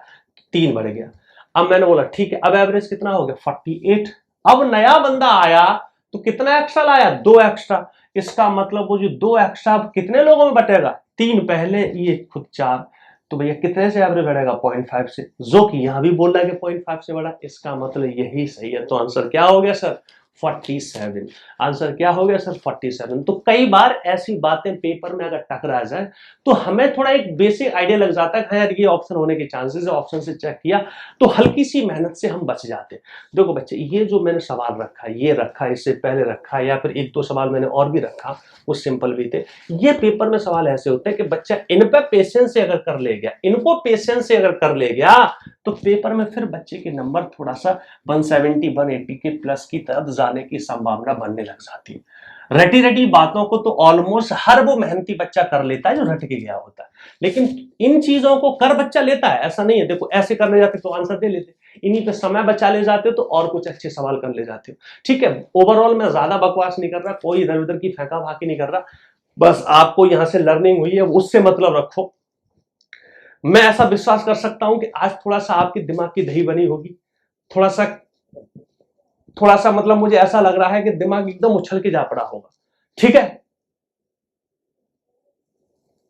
S1: 3 बढ़ गया। अब मैंने बोला ठीक है, अब एवरेज कितना हो गया? 48। अब नया बंदा आया तो कितना एक्स्ट्रा लाया, 2 एक्स्ट्रा। इसका मतलब वो जो 2 एक्स्ट्रा कितने लोगों में बटेगा, 3 पहले, ये खुद 4, तो भैया कितने से एवरेज बढ़ेगा, 0.5 से, जो कि यहां भी बोल रहा है कि 0.5 से बढ़ा, इसका मतलब यही सही है। तो आंसर क्या हो गया सर, 47। आंसर क्या हो गया सर, 47। तो कई बार ऐसी बातें पेपर में अगर टकरा जाए तो हमें थोड़ा एक बेसिक आइडिया लग जाता है, यार ये ऑप्शन होने के चांसेस है, ऑप्शन से चेक किया तो हल्की सी मेहनत से हम बच जाते हैं। देखो बच्चे, ये जो मैंने सवाल रखा, ये रखा, इससे पहले रखा, या फिर 1-2 सवाल मैंने और भी रखा, वो सिंपल भी थे। ये पेपर में सवाल ऐसे होते हैं कि बच्चा इन पे पेशेंस से अगर कर ले गया, इनको पेशेंस से अगर कर ले गया तो पेपर में फिर बच्चे के नंबर थोड़ा सा 170 180 के प्लस की तरफ जाने की संभावना बनने लग जाती है। रटी रटी बातों को तो ऑलमोस्ट हर वो मेहनती बच्चा कर लेता है जो रट के गया होता है, लेकिन इन चीजों को कर बच्चा लेता है, ऐसा नहीं है। देखो ऐसे करने जाते तो आंसर दे लेते, इन्हीं पे समय बचा ले जाते हो तो और कुछ अच्छे सवाल कर ले जाते हो। ठीक है, ओवरऑल मैं ज्यादा बकवास नहीं कर रहा, कोई इधर उधर की फेंका फाकी नहीं कर रहा, बस आपको यहां से लर्निंग हुई है उससे मतलब रखो। मैं ऐसा विश्वास कर सकता हूं कि आज थोड़ा सा आपके दिमाग की दही बनी होगी, थोड़ा सा मतलब मुझे ऐसा लग रहा है कि दिमाग एकदम उछल के जा पड़ा होगा। ठीक है,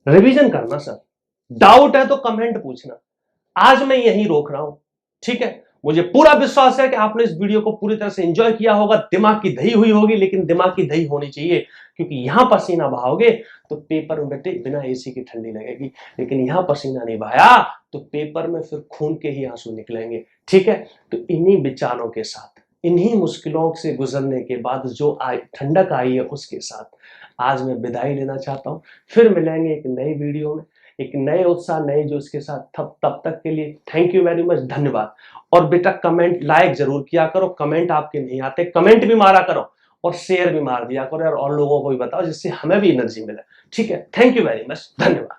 S1: रिवीजन करना सर, डाउट है तो कमेंट पूछना, आज मैं यही रोक रहा हूं। ठीक है, मुझे पूरा विश्वास है कि आपने इस वीडियो को पूरी तरह से एंजॉय किया होगा, दिमाग की दही हुई होगी, लेकिन दिमाग की दही होनी चाहिए, क्योंकि यहां पसीना बहाओगे तो पेपर में बेटे बिना एसी की ठंडी लगेगी, लेकिन यहां पसीना नहीं बहाया तो पेपर में फिर खून के ही आंसू निकलेंगे। ठीक है, तो इन्हीं विचारों के साथ, इन्हीं मुश्किलों से गुजरने के बाद जो ठंडक आई है उसके साथ आज मैं विदाई लेना चाहता हूं। फिर मिलेंगे एक नई वीडियो में, एक नए उत्साह, नए जोश के साथ। तब तक के लिए थैंक यू वेरी मच, धन्यवाद। और बेटा कमेंट लाइक जरूर किया करो, कमेंट आपके नहीं आते, कमेंट भी मारा करो और शेयर भी मार दिया करो यार, और लोगों को भी बताओ जिससे हमें भी एनर्जी मिले। ठीक है, थैंक यू वेरी मच, धन्यवाद।